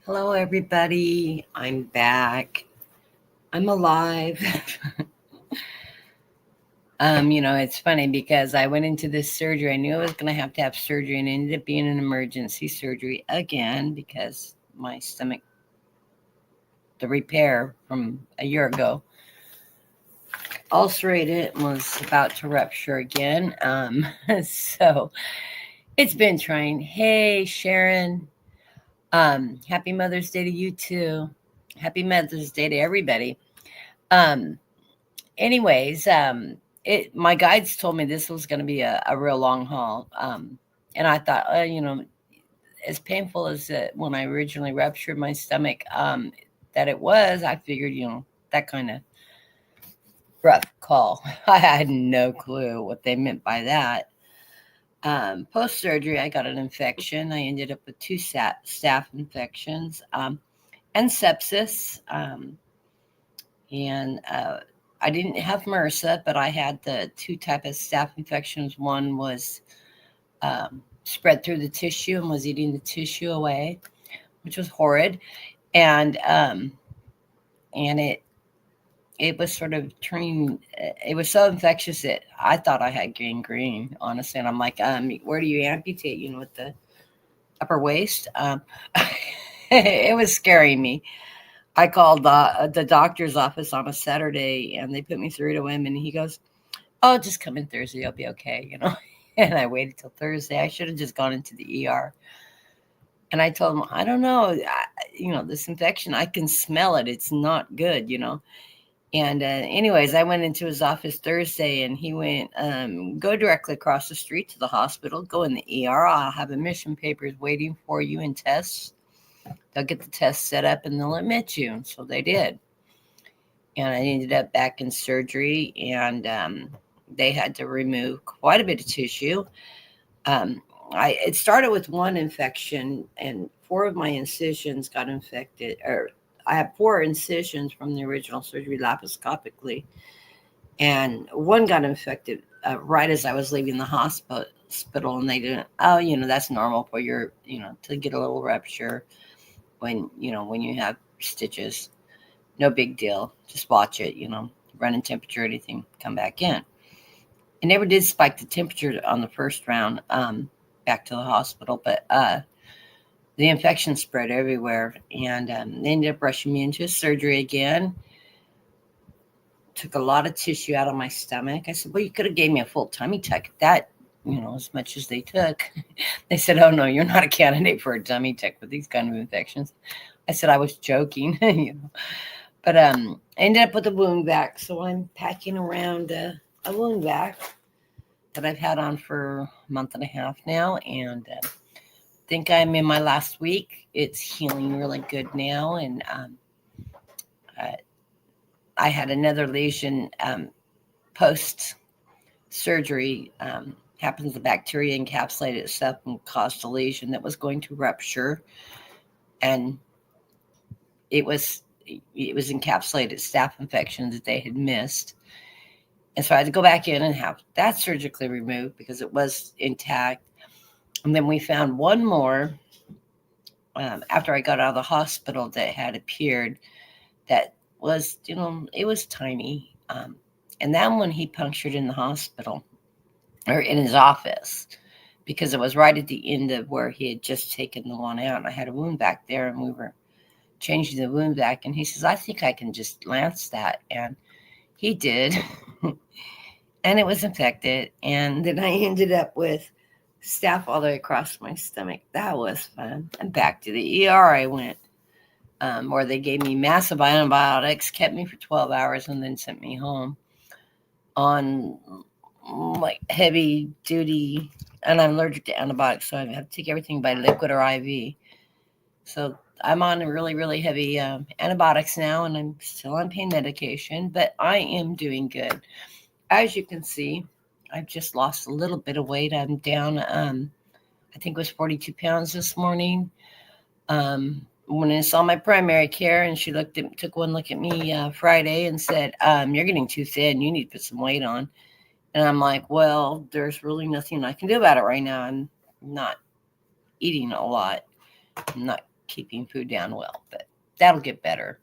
Hello, everybody. I'm back. I'm alive. It's funny because I went into this surgery. I knew I was going to have surgery, and it ended up being an emergency surgery again because my stomach, the repair from a year ago, ulcerated and was about to rupture again. So it's been trying. Hey, Sharon. Happy Mother's Day to you too. Happy Mother's Day to everybody. Um, anyways, my guides told me this was going to be a real long haul. And I thought, as painful as it when I originally ruptured my stomach, that it was, I figured, that kind of rough call. I had no clue what they meant by that. Post surgery, I got an infection. I ended up with two staph infections and sepsis. And I didn't have MRSA, but I had the two type of staph infections. One was spread through the tissue and was eating the tissue away, which was horrid. And and it was sort of turning. It was so infectious that I thought I had gangrene, honestly. And I'm like, where do you amputate? With the upper waist. It was scaring me. I called the doctor's office on a Saturday, and they put me through to him, and he goes, "Oh, just come in Thursday. You'll be okay." And I waited till Thursday. I should have just gone into the ER. And I told him, I don't know, this infection, I can smell it. It's not good. And anyways, I went into his office Thursday, and he went, go directly across the street to the hospital, go in the ER. I'll have admission papers waiting for you and tests. They'll get the test set up and they'll admit you. And so they did. And I ended up back in surgery, and they had to remove quite a bit of tissue. It started with one infection, and four of my incisions got infected. Or I have four incisions from the original surgery laparoscopically, and one got infected right as I was leaving the hospital. And they didn't. Oh, that's normal for to get a little rupture when you have stitches. No big deal. Just watch it. Running temperature, anything, come back in. I never did spike the temperature on the first round back to the hospital, but the infection spread everywhere, and they ended up rushing me into surgery again. Took a lot of tissue out of my stomach. I said, well, you could have gave me a full tummy tuck at that, as much as they took. They said, oh, no, you're not a candidate for a tummy tuck with these kind of infections. I said I was joking, But I ended up with a wound vac, so I'm packing around a wound vac that I've had on for a month and a half now, and think I'm in my last week. It's healing really good now, and uh, I had another lesion post surgery. Happens the bacteria encapsulated itself and caused a lesion that was going to rupture, and it was encapsulated staph infection that they had missed. And so I had to go back in and have that surgically removed because it was intact. And then we found one more after I got out of the hospital that had appeared that was, it was tiny. And that one he punctured in the hospital or in his office because it was right at the end of where he had just taken the one out. And I had a wound back there, and we were changing the wound back. And he says, I think I can just lance that. And he did. And it was infected. And then I ended up with staph all the way across my stomach. That was fun. And back to the ER I went, where they gave me massive antibiotics, kept me for 12 hours, and then sent me home on like heavy duty. And I'm allergic to antibiotics, so I have to take everything by liquid or IV. So I'm on really, really heavy antibiotics now, and I'm still on pain medication, but I am doing good. As you can see, I've just lost a little bit of weight. I'm down, I think it was 42 pounds this morning. When I saw my primary care, and she took one look at me Friday and said, you're getting too thin. You need to put some weight on. And I'm like, well, there's really nothing I can do about it right now. I'm not eating a lot. I'm not keeping food down well, but that'll get better.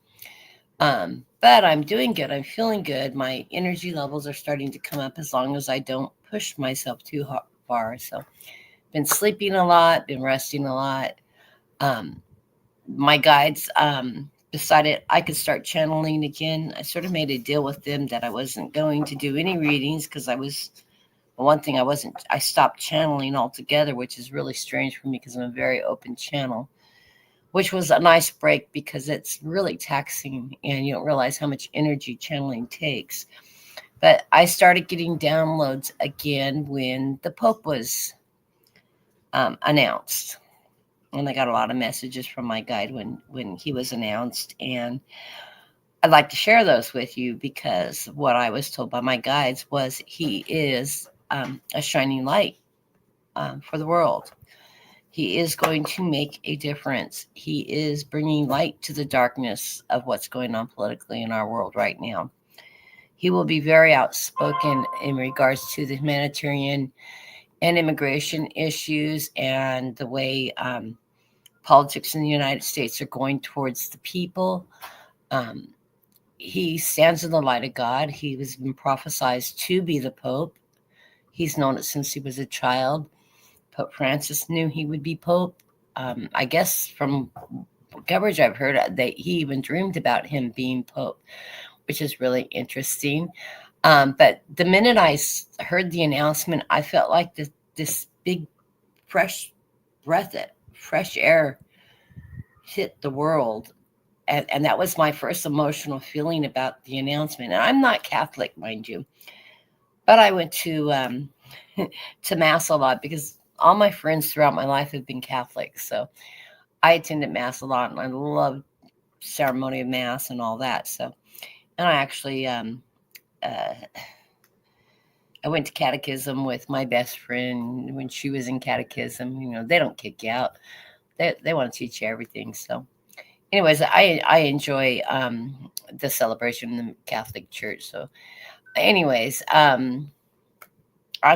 But I'm doing good. I'm feeling good. My energy levels are starting to come up as long as I don't push myself too far. So, been sleeping a lot, been resting a lot. Um, my guides decided I could start channeling again. I sort of made a deal with them that I wasn't going to do any readings because one thing I stopped channeling altogether, which is really strange for me because I'm a very open channel, which was a nice break because it's really taxing and you don't realize how much energy channeling takes. But I started getting downloads again when the Pope was announced. And I got a lot of messages from my guide when he was announced. And I'd like to share those with you because what I was told by my guides was he is a shining light for the world. He is going to make a difference. He is bringing light to the darkness of what's going on politically in our world right now. He will be very outspoken in regards to the humanitarian and immigration issues and the way politics in the United States are going towards the people. Um, he stands in the light of God. He has been prophesied to be the Pope. He's known it since he was a child. Pope Francis knew he would be Pope. I guess from coverage I've heard that he even dreamed about him being Pope, which is really interesting. But the minute I heard the announcement, I felt like this big fresh fresh air hit the world. And that was my first emotional feeling about the announcement. And I'm not Catholic, mind you, but I went to to mass a lot because all my friends throughout my life have been Catholic. So I attended mass a lot, and I love ceremony of mass and all that. So, and I actually uh, I went to catechism with my best friend when she was in catechism. You know, they don't kick you out; they want to teach you everything. So, anyways, I enjoy the celebration in the Catholic Church. So, anyways, I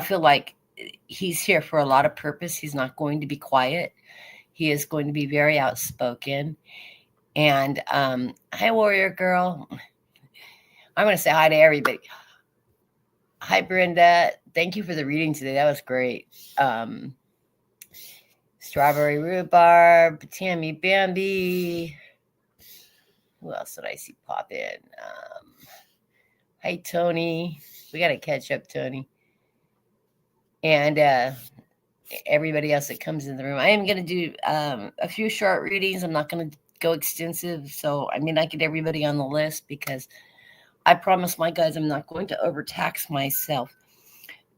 feel like he's here for a lot of purpose. He's not going to be quiet. He is going to be very outspoken. And hi, Warrior Girl. I'm going to say hi to everybody. Hi, Brenda. Thank you for the reading today. That was great. Strawberry Rhubarb, Tammy Bambi. Who else did I see pop in? Hi, Tony. We got to catch up, Tony. And everybody else that comes in the room. I am going to do a few short readings. I'm not going to go extensive. So I mean, I get everybody on the list because I promise my guys I'm not going to overtax myself.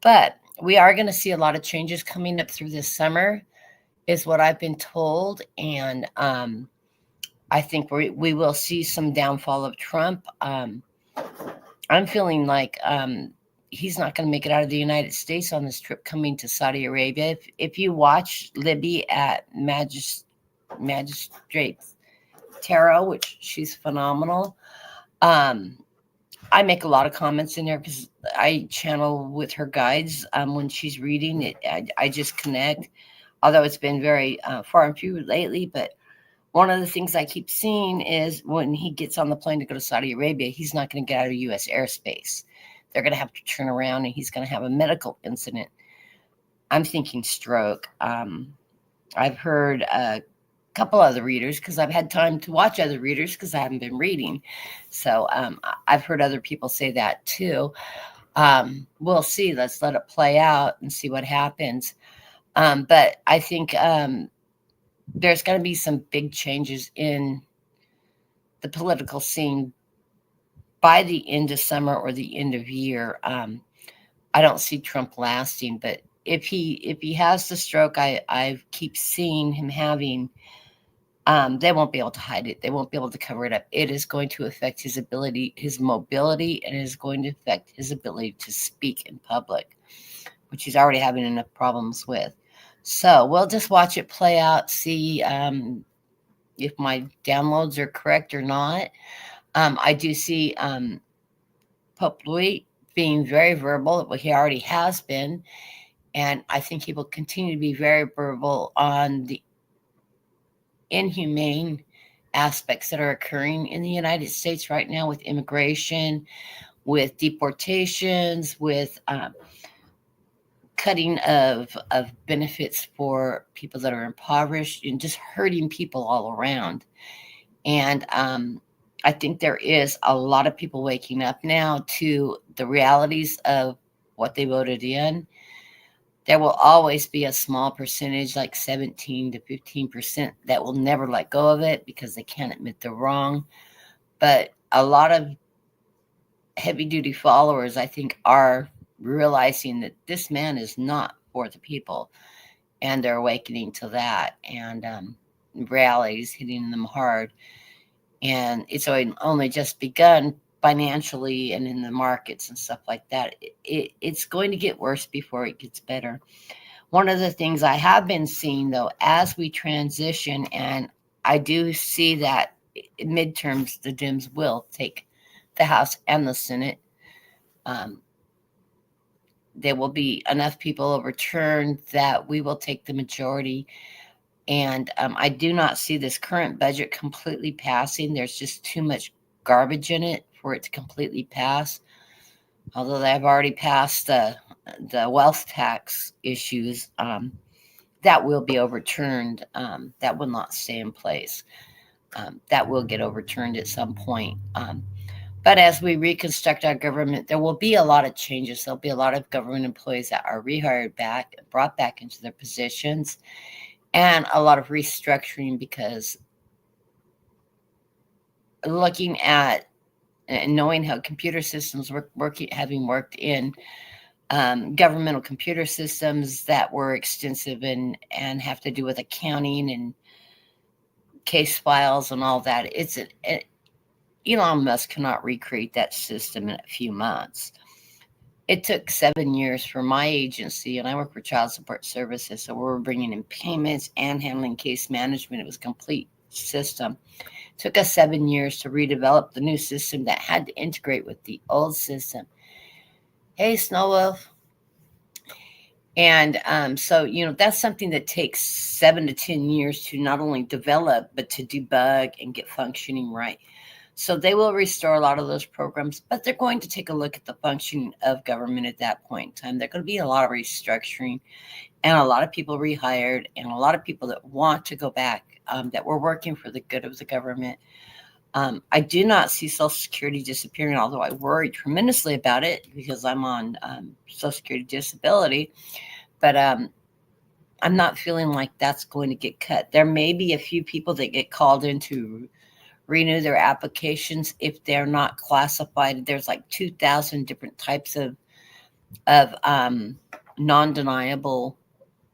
But we are going to see a lot of changes coming up through this summer, is what I've been told. And I think we will see some downfall of Trump. I'm feeling like he's not going to make it out of the United States on this trip coming to Saudi Arabia. If you watch Libby at Magistrate Tarot, which she's phenomenal, I make a lot of comments in there because I channel with her guides when she's reading it. I just connect, although it's been very far and few lately. But one of the things I keep seeing is when he gets on the plane to go to Saudi Arabia, he's not going to get out of U.S. airspace. They're going to have to turn around and he's going to have a medical incident. I'm thinking stroke. I've heard a couple other readers because I've had time to watch other readers because I haven't been reading. So I've heard other people say that too. We'll see. Let's let it play out and see what happens. But I think there's going to be some big changes in the political scene by the end of summer or the end of year. I don't see Trump lasting, but if he has the stroke I keep seeing him having, they won't be able to hide it. They won't be able to cover it up. It is going to affect his ability, his mobility, and it is going to affect his ability to speak in public, which he's already having enough problems with. So we'll just watch it play out, see if my downloads are correct or not. I do see Pope Louis being very verbal. He already has been. And I think he will continue to be very verbal on the inhumane aspects that are occurring in the United States right now with immigration, with deportations, with cutting of benefits for people that are impoverished, and just hurting people all around. And I think there is a lot of people waking up now to the realities of what they voted in. There will always be a small percentage, like 17 to 15%, that will never let go of it because they can't admit they're wrong. But a lot of heavy duty followers, I think, are realizing that this man is not for the people, and they're awakening to that. And reality is hitting them hard. And it's only just begun financially and in the markets and stuff like that. It's going to get worse before it gets better. One of the things I have been seeing, though, as we transition, and I do see that midterms, the Dems will take the House and the Senate. Um, there will be enough people overturned that we will take the majority. And I do not see this current budget completely passing. There's just too much garbage in it for it to completely pass. Although they've already passed the wealth tax issues, that will be overturned. That will not stay in place. That will get overturned at some point. But as we reconstruct our government, there will be a lot of changes. There'll be a lot of government employees that are rehired back, brought back into their positions, and a lot of restructuring, because looking at and knowing how computer systems working, having worked in governmental computer systems that were extensive and have to do with accounting and case files and all that, Elon Musk cannot recreate that system in a few months. It took 7 years for my agency, and I work for Child Support Services, so we were bringing in payments and handling case management. It was a complete system. It took us 7 years to redevelop the new system that had to integrate with the old system. Hey, Snow Wolf. And so, that's something that takes 7 to 10 years to not only develop, but to debug and get functioning right. So they will restore a lot of those programs, but they're going to take a look at the functioning of government at that point in time. There's going to be a lot of restructuring and a lot of people rehired and a lot of people that want to go back, that were working for the good of the government. I do not see Social Security disappearing, although I worry tremendously about it because I'm on Social Security disability. But I'm not feeling like that's going to get cut. There may be a few people that get called in to renew their applications if they're not classified. There's like 2,000 different types of non-deniable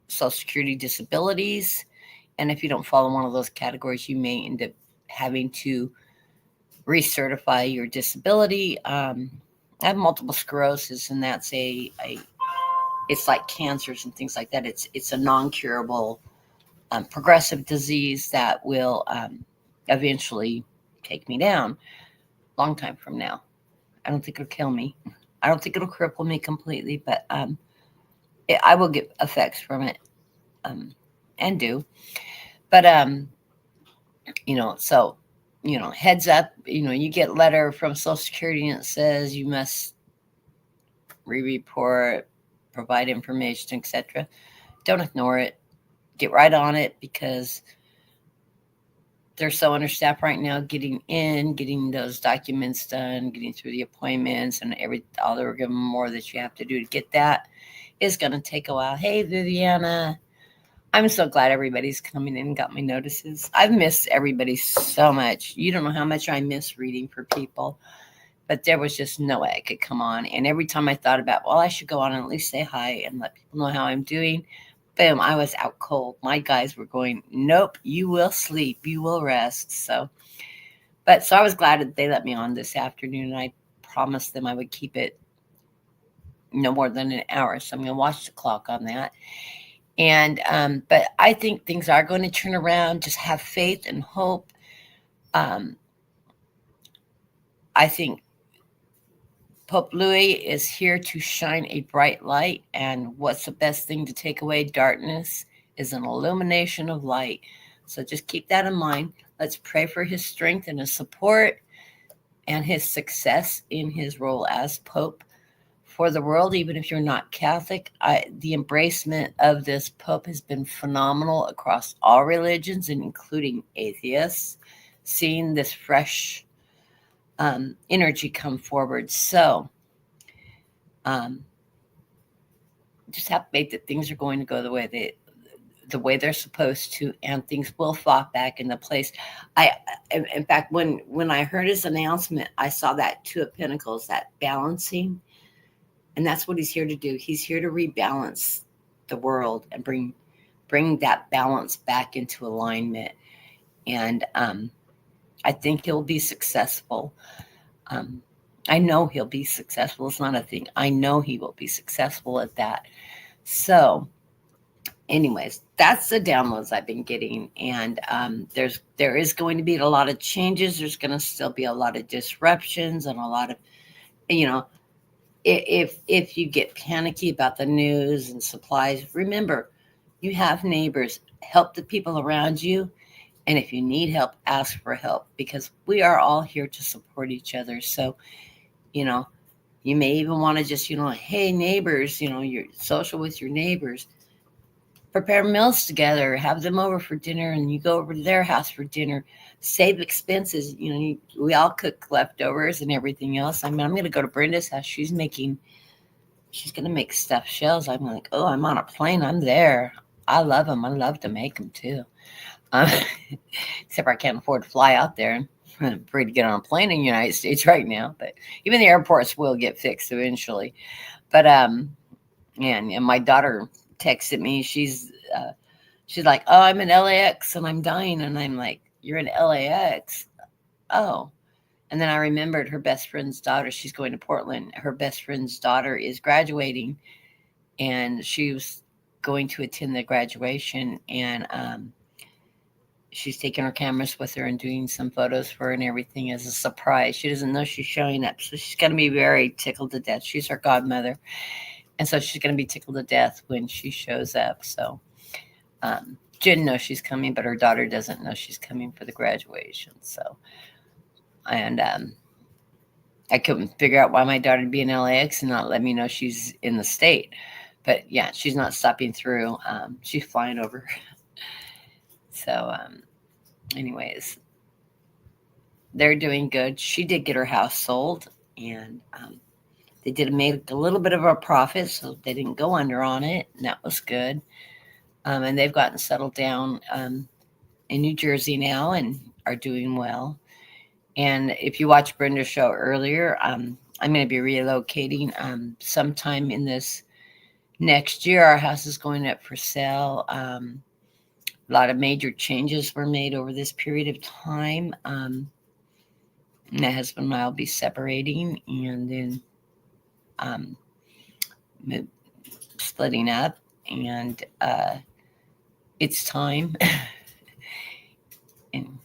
Social Security disabilities. And if you don't fall in one of those categories, you may end up having to recertify your disability. I have multiple sclerosis, and that's it's like cancers and things like that. It's a non-curable progressive disease that will eventually take me down long time from now. I don't think it'll kill me. I don't think it'll cripple me completely, but I will get effects from it, and do. But so heads up. You get a letter from Social Security and it says you must re-report, provide information, etc. Don't ignore it. Get right on it, because they're so understaffed right now getting those documents done, getting through the appointments, and all the more that you have to do to get that is going to take a while. Hey, Viviana. I'm so glad everybody's coming in and got my notices. I've missed everybody so much. You don't know how much I miss reading for people. But there was just no way I could come on. And every time I thought about, I should go on and at least say hi and let people know how I'm doing, boom, I was out cold. My guys were going, nope, you will sleep. You will rest. So I was glad that they let me on this afternoon. And I promised them I would keep it no more than an hour. So I'm going to watch the clock on that. And but I think things are going to turn around. Just have faith and hope. I think Pope Louis is here to shine a bright light. And what's the best thing to take away darkness is an illumination of light. So just keep that in mind. Let's pray for his strength and his support and his success in his role as Pope for the world. Even if you're not Catholic, the embracement of this Pope has been phenomenal across all religions, and including atheists, seeing this fresh energy come forward. So just have faith that things are going to go the way they're supposed to, and things will fall back into place. In fact, when I heard his announcement, I saw that Two of Pentacles, that balancing, and that's what he's here to do. He's here to rebalance the world and bring that balance back into alignment. And I think he'll be successful. I know he'll be successful. It's not a thing. I know he will be successful at that. So anyways, that's the downloads I've been getting. And there is going to be a lot of changes. There's going to still be a lot of disruptions and a lot of, if you get panicky about the news and supplies, remember, you have neighbors. Help the people around you. And if you need help, ask for help, because we are all here to support each other. So, you may even want to just, hey, neighbors, you're social with your neighbors. Prepare meals together, have them over for dinner, and you go over to their house for dinner. Save expenses. We all cook leftovers and everything else. I'm going to go to Brenda's house. She's going to make stuffed shells. I'm like, oh, I'm on a plane. I'm there. I love them. I love to make them too. Except I can't afford to fly out there. I'm afraid to get on a plane in the United States right now. But even the airports will get fixed eventually. But and my daughter texted me. She's like, oh, I'm in LAX and I'm dying. And I'm like, you're in LAX? Oh. And then I remembered her best friend's daughter. She's going to Portland. Her best friend's daughter is graduating, and she was going to attend the graduation. And she's taking her cameras with her and doing some photos for her and everything as a surprise. She doesn't know she's showing up. So she's going to be very tickled to death. She's her godmother. And so she's going to be tickled to death when she shows up. So Jen knows she's coming, but her daughter doesn't know she's coming for the graduation. So, and I couldn't figure out why my daughter would be in LAX and not let me know she's in the state. But yeah, she's not stopping through. She's flying over. So, anyways, they're doing good. She did get her house sold, and they did make a little bit of a profit, so they didn't go under on it, and that was good. And they've gotten settled down in New Jersey now and are doing well. And if you watched Brenda's show earlier, I'm going to be relocating sometime in this next year. Our house is going up for sale. A lot of major changes were made over this period of time. My husband and I will be separating and then splitting up, and it's time. And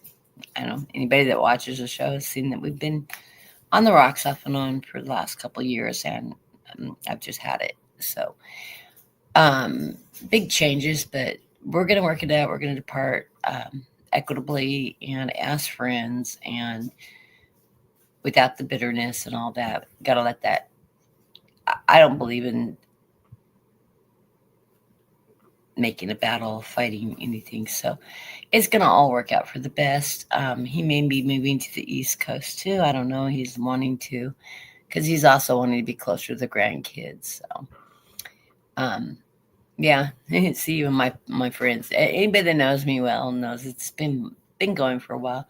I don't know, anybody that watches the show has seen that we've been on the rocks off and on for the last couple of years, and I've just had it. So big changes, but we're going to work it out. We're going to depart equitably and as friends, and without the bitterness and all that. Got to let that. I don't believe in making a battle, fighting anything. So it's going to all work out for the best. He may be moving to the East Coast too. I don't know. He's wanting to, because he's also wanting to be closer to the grandkids. So, yeah, see you and my friends. Anybody that knows me well knows it's been going for a while.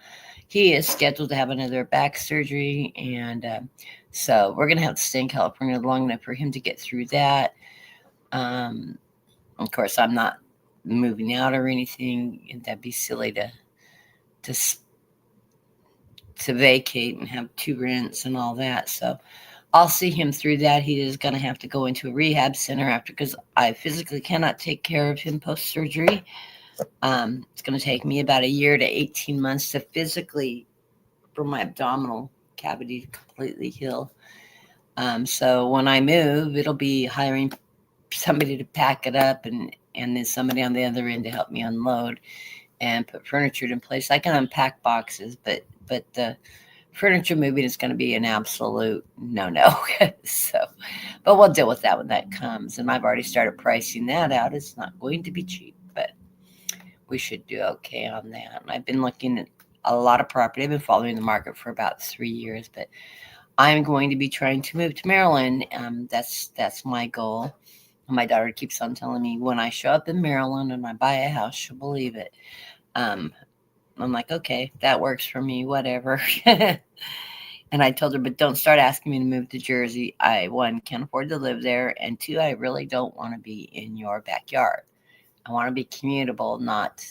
He is scheduled to have another back surgery, and so we're going to have to stay in California long enough for him to get through that. Of course, I'm not moving out or anything. That'd be silly to vacate and have two rents and all that. So I'll see him through that. He is going to have to go into a rehab center after, because I physically cannot take care of him post-surgery. It's going to take me about a year to 18 months to physically, for my abdominal cavity to completely heal. So when I move, it'll be hiring somebody to pack it up and then somebody on the other end to help me unload. and put furniture in place. I can unpack boxes, but the furniture moving is going to be an absolute no. So, but we'll deal with that when that comes. And I've already started pricing that out. It's not going to be cheap, but we should do okay on that. And I've been looking at a lot of property. I've been following the market for about 3 years, but I'm going to be trying to move to Maryland. That's my goal. My daughter keeps on telling me when I show up in Maryland and I buy a house, she'll believe it. Um, I'm like, okay, that works for me, whatever. And I told her, but don't start asking me to move to Jersey. I, one, can't afford to live there. And two, I really don't want to be in your backyard. I want to be commutable, not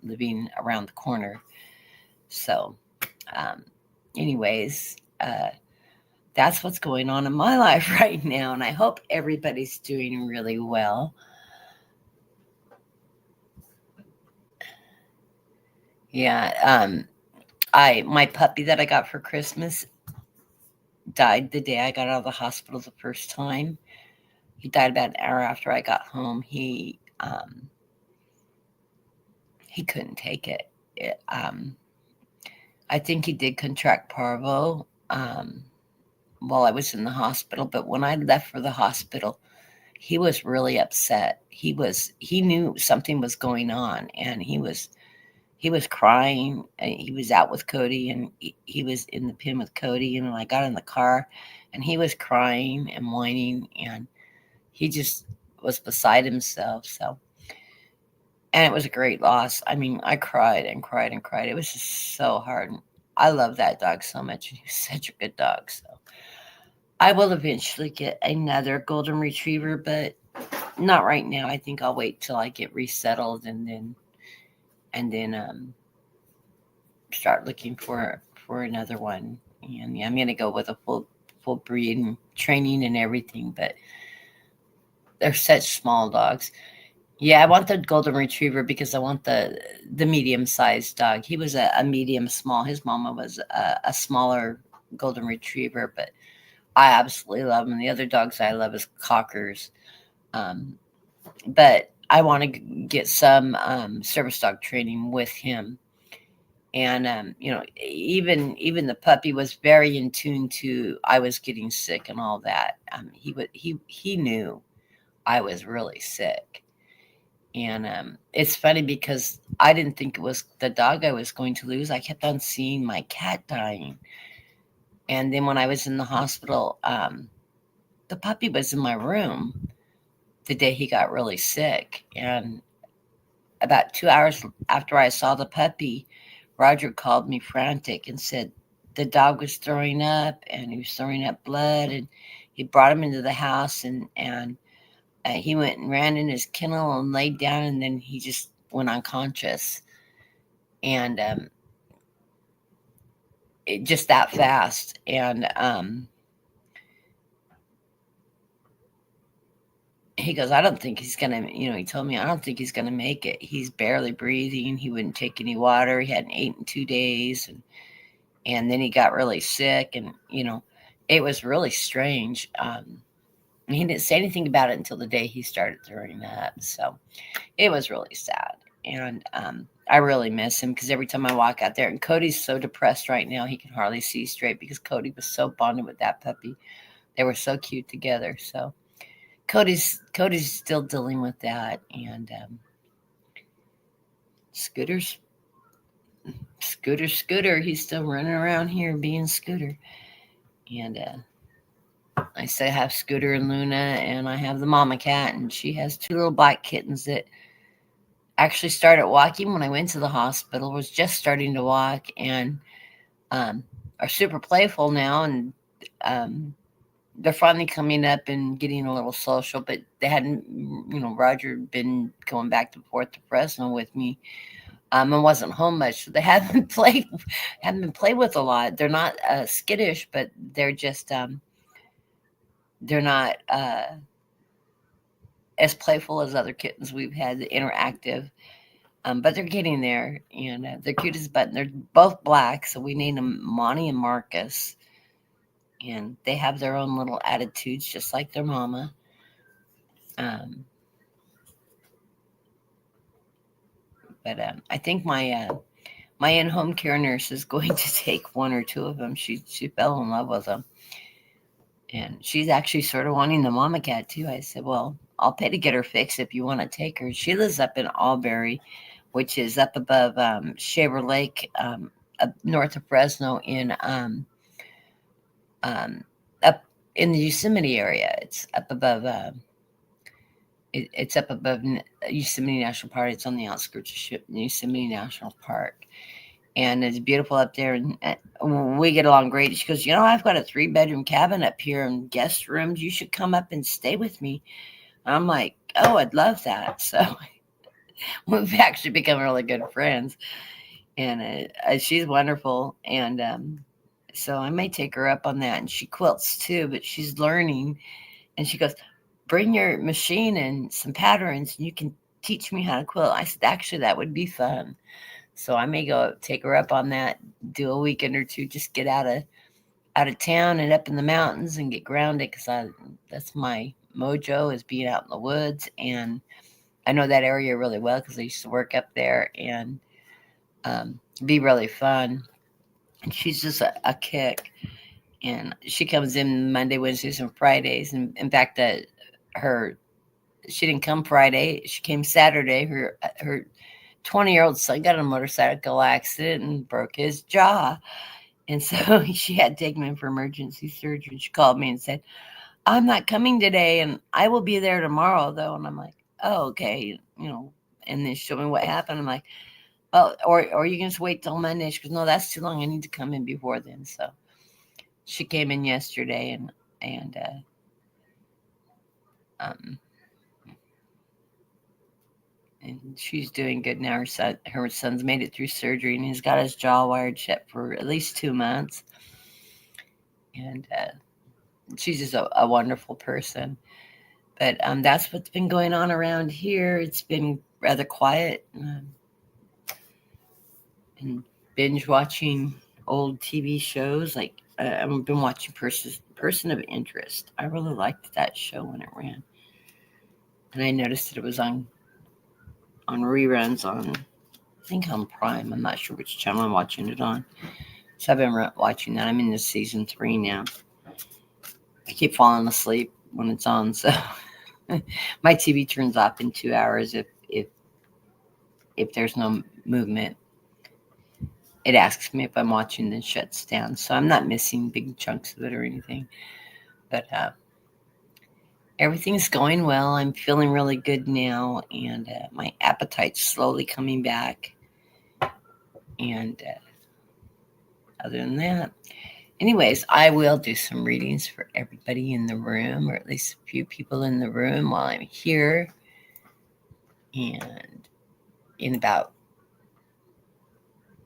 living around the corner. So, um, anyways, that's what's going on in my life right now. And I hope everybody's doing really well. Yeah. My puppy that I got for Christmas died the day I got out of the hospital the first time. He died about an hour after I got home. He couldn't take it. I think he did contract parvo while I was in the hospital. But when I left for the hospital, he was really upset. He knew something was going on, and he was crying. He was out with Cody, and he was in the pen with Cody. And I got in the car, and he was crying and whining, and he just was beside himself. So, and it was a great loss. I mean, I cried and cried and cried. It was just so hard. I love that dog so much. He was such a good dog. So I will eventually get another golden retriever, but not right now. I think I'll wait till I get resettled and then start looking for another one. And yeah, I'm gonna go with a full breed and training and everything, but they're such small dogs. Yeah, I want the golden retriever because I want the medium sized dog. He was a medium small. His mama was a smaller golden retriever, but I absolutely love him. The other dogs I love is cockers. Um, but I want to get some service dog training with him. And even the puppy was very in tune to I was getting sick and all that. He knew I was really sick. And it's funny because I didn't think it was the dog I was going to lose. I kept on seeing my cat dying. And then when I was in the hospital, the puppy was in my room the day he got really sick. And about 2 hours after I saw the puppy, Roger called me frantic and said the dog was throwing up and he was throwing up blood. And he brought him into the house and he went and ran in his kennel and laid down, and then he just went unconscious. And it just that fast. And he goes, I don't think he's gonna. He told me, I don't think he's gonna make it. He's barely breathing. He wouldn't take any water. He hadn't eaten in 2 days, and then he got really sick, and it was really strange. He didn't say anything about it until the day he started throwing up. So it was really sad. And I really miss him because every time I walk out there, and Cody's so depressed right now, he can hardly see straight because Cody was so bonded with that puppy. They were so cute together. So Cody's still dealing with that. And Scooter's Scooter, he's still running around here being Scooter. And I still have Scooter and Luna, and I have the mama cat, and she has two little black kittens that actually started walking when I went to the hospital, was just starting to walk, and um, are super playful now, and they're finally coming up and getting a little social, but they hadn't, Roger had been going back and forth to Fresno with me, and wasn't home much, so they haven't been played with a lot. They're not skittish, but they're just they're not as playful as other kittens we've had, interactive. But they're getting there, and they're cute as a button. They're both black, so we named them Monty and Marcus. And they have their own little attitudes, just like their mama. Um, But I think my in-home care nurse is going to take one or two of them. She fell in love with them, and she's actually sort of wanting the mama cat too. I said, well, I'll pay to get her fixed if you want to take her. She lives up in Albury, which is up above Shaver Lake, up north of Fresno, um, up in the Yosemite area. It's up above. It's up above Yosemite National Park. It's on the outskirts of Yosemite National Park, and it's beautiful up there. And we get along great. She goes, I've got a 3-bedroom cabin up here and guest rooms. You should come up and stay with me. I'm like, oh, I'd love that. So we've actually become really good friends, and she's wonderful. And so I may take her up on that. And she quilts too, but she's learning. And she goes, bring your machine and some patterns, and you can teach me how to quilt. I said, actually, that would be fun. So I may go take her up on that, do a weekend or two, just get out of town and up in the mountains and get grounded, because that's my mojo, is being out in the woods. And I know that area really well because I used to work up there, and be really fun. And she's just a kick. And she comes in Monday, Wednesdays, and Fridays. And in fact, she didn't come Friday. She came Saturday. Her 20-year-old son got in a motorcycle accident and broke his jaw. And so she had to take him in for emergency surgery. She called me and said, I'm not coming today, and I will be there tomorrow, though. And I'm like, oh, okay. And then she showed me what happened. I'm like, oh, or you can just wait till Monday. She goes, no, that's too long. I need to come in before then. So she came in yesterday, and she's doing good now. Her son's made it through surgery, and he's got his jaw wired shut for at least 2 months. And she's just a wonderful person. But that's what's been going on around here. It's been rather quiet, and binge watching old TV shows. Like I've been watching Person of Interest. I really liked that show when it ran, and I noticed that it was on reruns on, I think, on Prime. I'm not sure which channel I'm watching it on. So I've been watching that. I'm in season 3 now. I keep falling asleep when it's on, so my TV turns off in 2 hours if there's no movement. It asks me if I'm watching, then shuts down. So I'm not missing big chunks of it or anything. But everything's going well. I'm feeling really good now, and my appetite's slowly coming back. And other than that, anyways, I will do some readings for everybody in the room, or at least a few people in the room while I'm here. And in about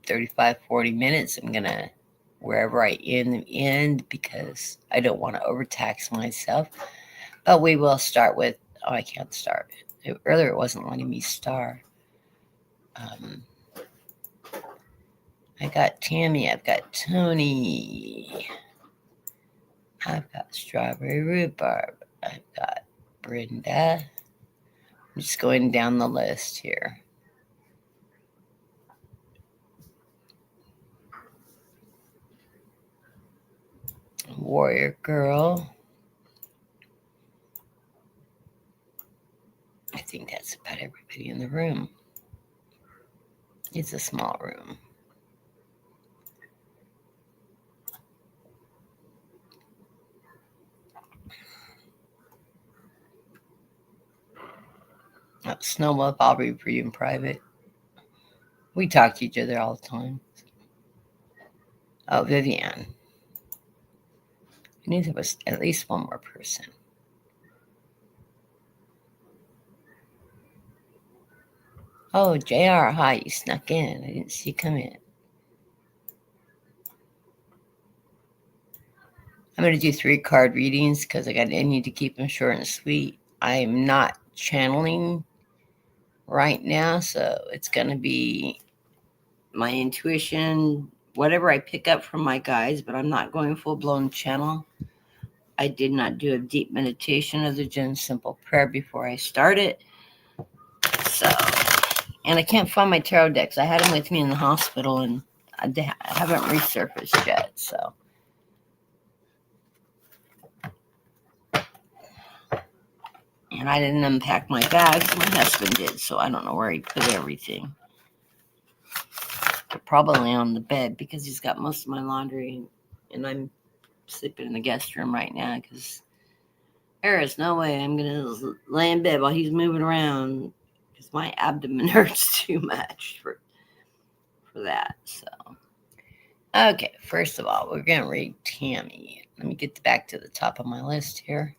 35-40 minutes, I'm gonna, wherever I end, because I don't want to overtax myself. But we will start with, I can't start. Earlier it wasn't letting me start. I got Tammy, I've got Tony, I've got Strawberry Rhubarb, I've got Brenda. I'm just going down the list here. Warrior Girl. I think that's about everybody in the room. It's a small room. Snowball, I'll read for you in private. We talk to each other all the time. Oh, Vivian. I knew there was at least one more person. Oh, JR, hi, you snuck in. I didn't see you come in. I'm going to do 3 card readings because I need to keep them short and sweet. I'm not channeling right now, so it's going to be my intuition, whatever I pick up from my guides, but I'm not going full-blown channel. I did not do a deep meditation other than simple prayer before I started. So And I can't find my tarot decks. I had them with me in the hospital, and I haven't resurfaced yet. So, and I didn't unpack my bags. My husband did, so I don't know where he put everything. They're probably on the bed because he's got most of my laundry, and I'm sleeping in the guest room right now because there is no way I'm gonna lay in bed while he's moving around because my abdomen hurts too much for that. So, okay, first of all, we're gonna read Tammy. Let me get back to the top of my list here,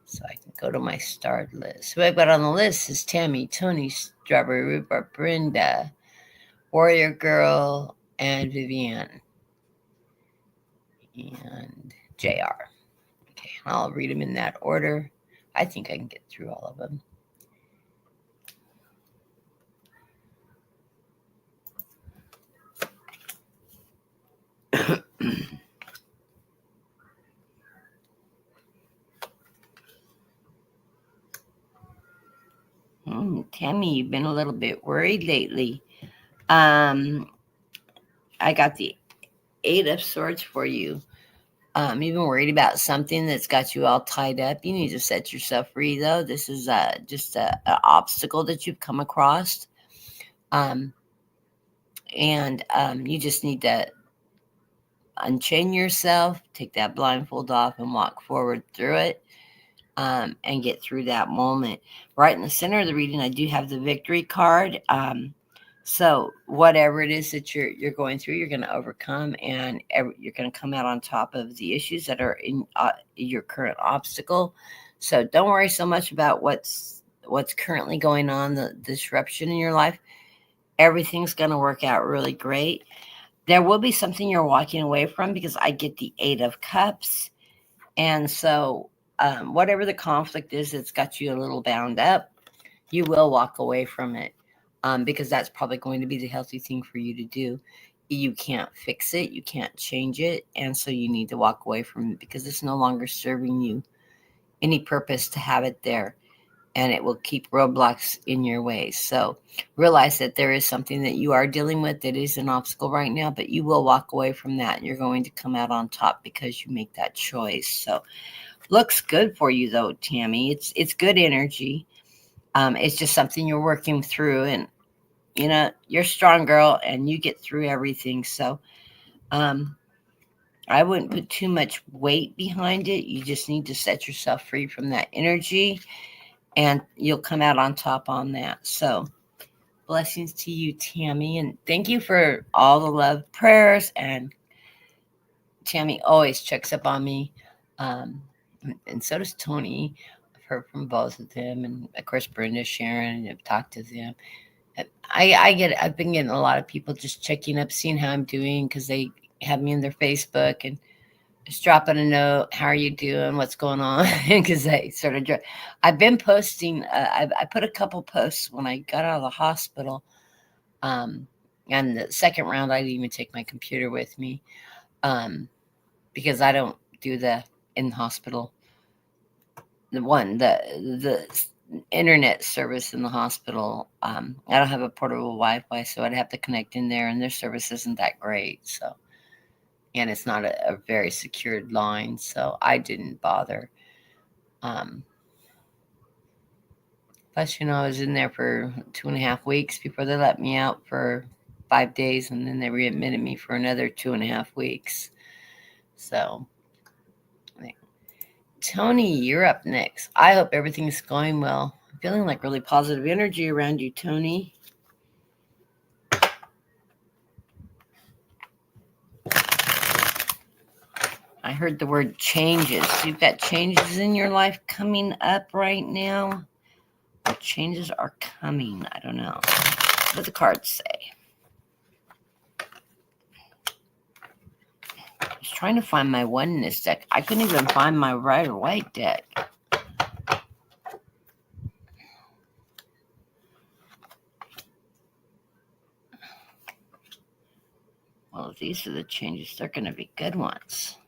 so I can go to my starred list. Who I've got on the list is Tammy, Tony, Strawberry Rhubarb, Brenda, Warrior Girl, and Vivian, and JR. Okay, I'll read them in that order. I think I can get through all of them. Tammy, you've been a little bit worried lately. I got the Eight of Swords for you. You've been worried about something that's got you all tied up. You need to set yourself free, though. This is just an obstacle that you've come across. And you just need to unchain yourself, take that blindfold off, and walk forward through it. And get through that moment. Right in the center of the reading, I do have the victory card. So whatever it is that you're going through, you're going to overcome, and you're going to come out on top of the issues that are in your current obstacle. So don't worry so much about what's currently going on, the disruption in your life. Everything's going to work out really great. There will be something you're walking away from because I get the Eight of Cups. And so whatever the conflict is that's got you a little bound up, you will walk away from it because that's probably going to be the healthy thing for you to do. You can't fix it. You can't change it. And so you need to walk away from it because it's no longer serving you any purpose to have it there. And it will keep roadblocks in your way. So realize that there is something that you are dealing with that is an obstacle right now, but you will walk away from that. And you're going to come out on top because you make that choice. So looks good for you, though, Tammy. It's good energy. It's just something you're working through. And, you're a strong girl and you get through everything. So I wouldn't put too much weight behind it. You just need to set yourself free from that energy. And you'll come out on top on that. So blessings to you, Tammy. And thank you for all the love prayers. And Tammy always checks up on me. And so does Tony. I've heard from both of them. And of course, Brenda, Sharon, I've talked to them. I've been getting a lot of people just checking up, seeing how I'm doing because they have me in their Facebook and just dropping a note. How are you doing? What's going on? Because they sort of, I've been posting. I put a couple posts when I got out of the hospital. And the second round, I didn't even take my computer with me because I don't do the in hospital. The internet service in the hospital. I don't have a portable Wi-Fi, so I'd have to connect in there, and their service isn't that great. So. And it's not a very secured line, so I didn't bother. Plus, I was in there for 2.5 weeks before they let me out for 5 days, and then they readmitted me for another 2.5 weeks. So, Tony, you're up next. I hope everything's going well. I'm feeling like really positive energy around you, Tony. I heard the word changes. You've got changes in your life coming up right now. Or changes are coming. I don't know. What do the cards say? I was trying to find my oneness deck. I couldn't even find my Rider-Waite deck. Well, if these are the changes, they're going to be good ones.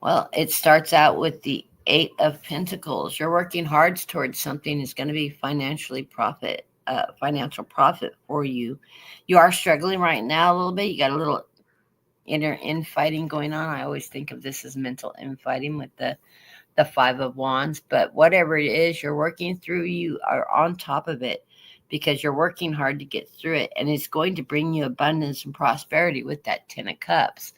Well, it starts out with the Eight of Pentacles. You're working hard towards something is going to be financial profit for you. You are struggling right now a little bit. You got a little inner infighting going on. I always think of this as mental infighting with the Five of Wands. But whatever it is you're working through, you are on top of it because you're working hard to get through it. And it's going to bring you abundance and prosperity with that Ten of Cups.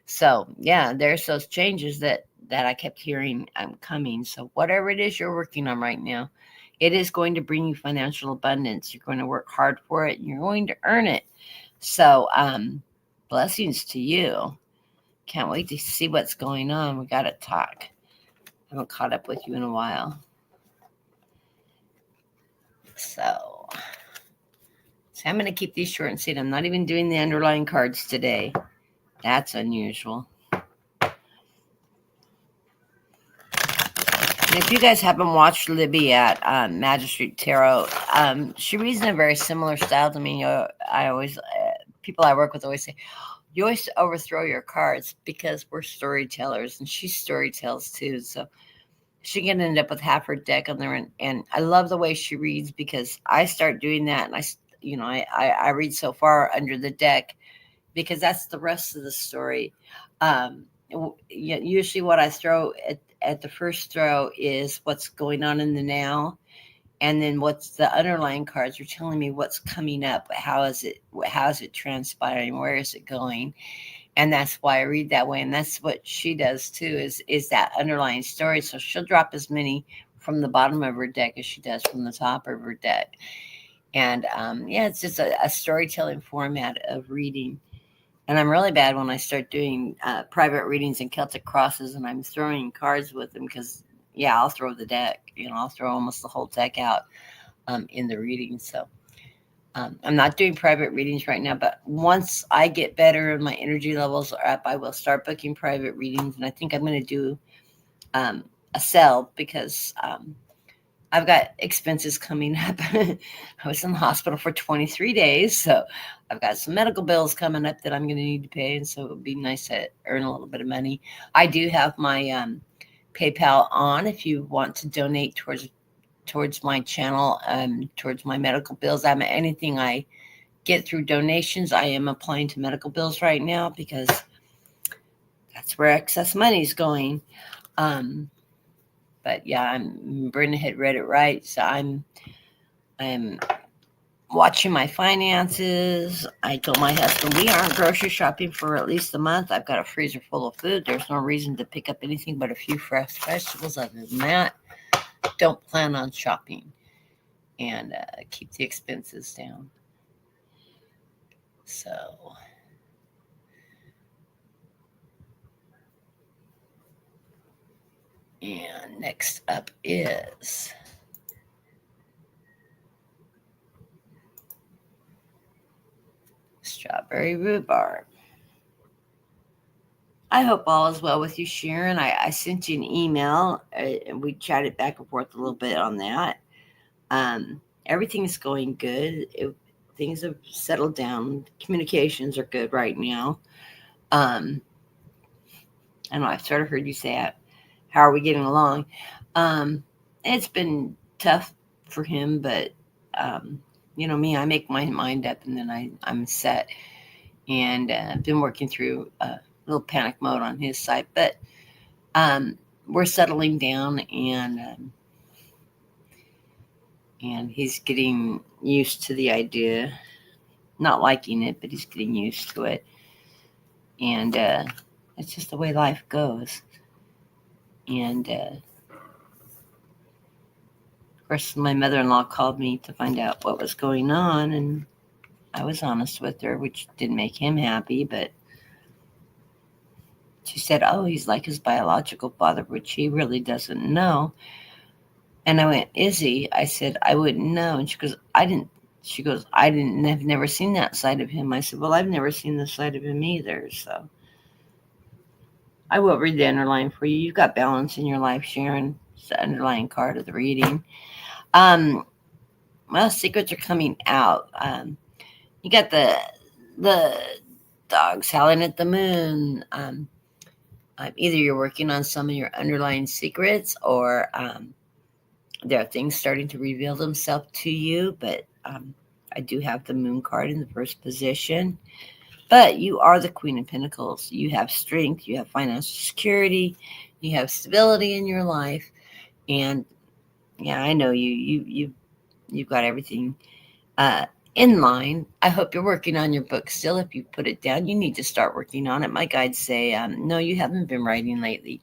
So yeah, there's those changes that I kept hearing coming. So whatever it is you're working on right now, it is going to bring you financial abundance. You're going to work hard for it and you're going to earn it. So blessings to you. Can't wait to see what's going on. We got to talk. I haven't caught up with you in a while. So I'm going to keep these short and sweet. I'm not even doing the underlying cards today. That's unusual. And if you guys haven't watched Libby at Magistrate Tarot, she reads in a very similar style to me. I always, people I work with always say, you always overthrow your cards because we're storytellers, and she storytells too. So she can end up with half her deck on there, and I love the way she reads because I start doing that, and I read so far under the deck because that's the rest of the story. Usually, what I throw at the first throw is what's going on in the now, and then what's the underlying cards are telling me what's coming up. How is it transpiring? Where is it going? And that's why I read that way. And that's what she does too, is that underlying story. So she'll drop as many from the bottom of her deck as she does from the top of her deck. And it's just a storytelling format of reading. And I'm really bad when I start doing private readings and Celtic crosses, and I'm throwing cards with them because, I'll throw the deck. I'll throw almost the whole deck out in the reading. So I'm not doing private readings right now, but once I get better and my energy levels are up, I will start booking private readings. And I think I'm going to do a sale because I've got expenses coming up. I was in the hospital for 23 days, so I've got some medical bills coming up that I'm going to need to pay, and so it would be nice to earn a little bit of money. I do have my PayPal on if you want to donate towards my channel, towards my medical bills. Anything I get through donations, I am applying to medical bills right now because that's where excess money is going. But yeah, Brenda had read it right. So I'm watching my finances. I told my husband we aren't grocery shopping for at least a month. I've got a freezer full of food. There's no reason to pick up anything but a few fresh vegetables. Other than that, don't plan on shopping and keep the expenses down. So and next up is strawberry rhubarb. I hope all is well with you, Sharon. I sent you an email, and we chatted back and forth a little bit on that. Everything's going good. Things have settled down. Communications are good right now. I know I've sort of heard you say it. How are we getting along? It's been tough for him, but me, I make my mind up and then I'm set. And I've been working through a little panic mode on his side, but we're settling down, and he's getting used to the idea, not liking it, but he's getting used to it. And it's just the way life goes. And of course, my mother-in-law called me to find out what was going on, and I was honest with her, which didn't make him happy, but she said, oh, he's like his biological father, which he really doesn't know. And I went, is he? I said, I wouldn't know. And she goes, I've never seen that side of him. I said, well, I've never seen the side of him either. So I will read the underlying for you. You've got balance in your life, Sharon. It's the underlying card of the reading. Well, secrets are coming out. You got the dogs howling at the moon. Either you're working on some of your underlying secrets, or there are things starting to reveal themselves to you. But I do have the Moon card in the first position. But you are the Queen of Pentacles. You have strength, you have financial security, you have stability in your life. And yeah, I know you've got everything in line. I hope you're working on your book still. If you put it down, you need to start working on it. My guides say, no, you haven't been writing lately.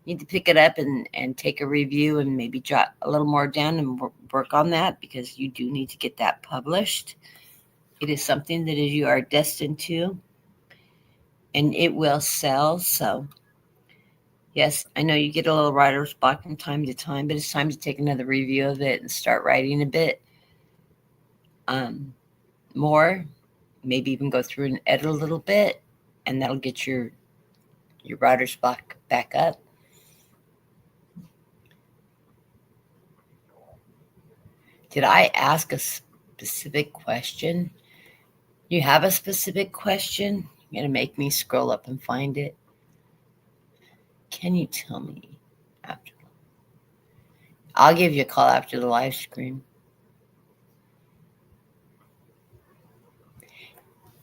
You need to pick it up and take a review and maybe jot a little more down and work on that, because you do need to get that published. It is something that you are destined to, and it will sell. So yes, I know you get a little writer's block from time to time, but it's time to take another review of it and start writing a bit more. Maybe even go through and edit a little bit, and that'll get your writer's block back up. Did I ask a specific question? You have a specific question? You're going to make me scroll up and find it. Can you tell me after? I'll give you a call after the live stream.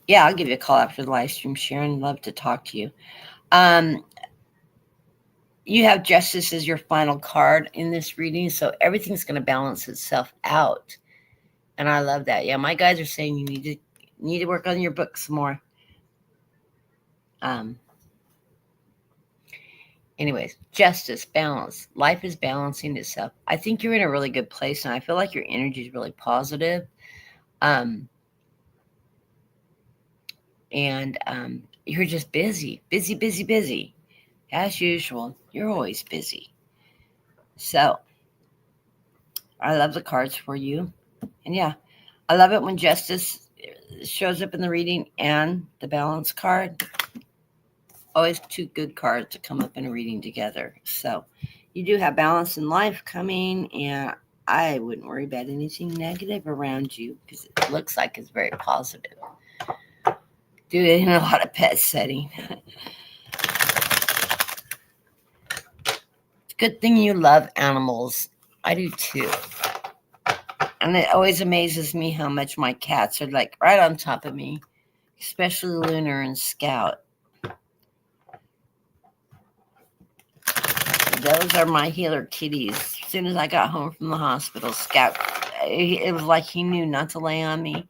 Yeah, I'll give you a call after the live stream, Sharon. Love to talk to you. You have Justice as your final card in this reading, so everything's going to balance itself out. And I love that. Yeah, my guys are saying you need to work on your book some more. Anyways, justice, balance. Life is balancing itself. I think you're in a really good place, and I feel like your energy is really positive. And you're just busy. As usual, you're always busy. So I love the cards for you. And yeah, I love it when justice shows up in the reading and the balance card. Always two good cards to come up in a reading together. So you do have balance in life coming, and I wouldn't worry about anything negative around you, because it looks like it's very positive. Do it in a lot of pet setting. It's a good thing you love animals. I do too. And it always amazes me how much my cats are like right on top of me, especially Lunar and Scout. Those are my healer kitties. As soon as I got home from the hospital, Scout, it was like he knew not to lay on me,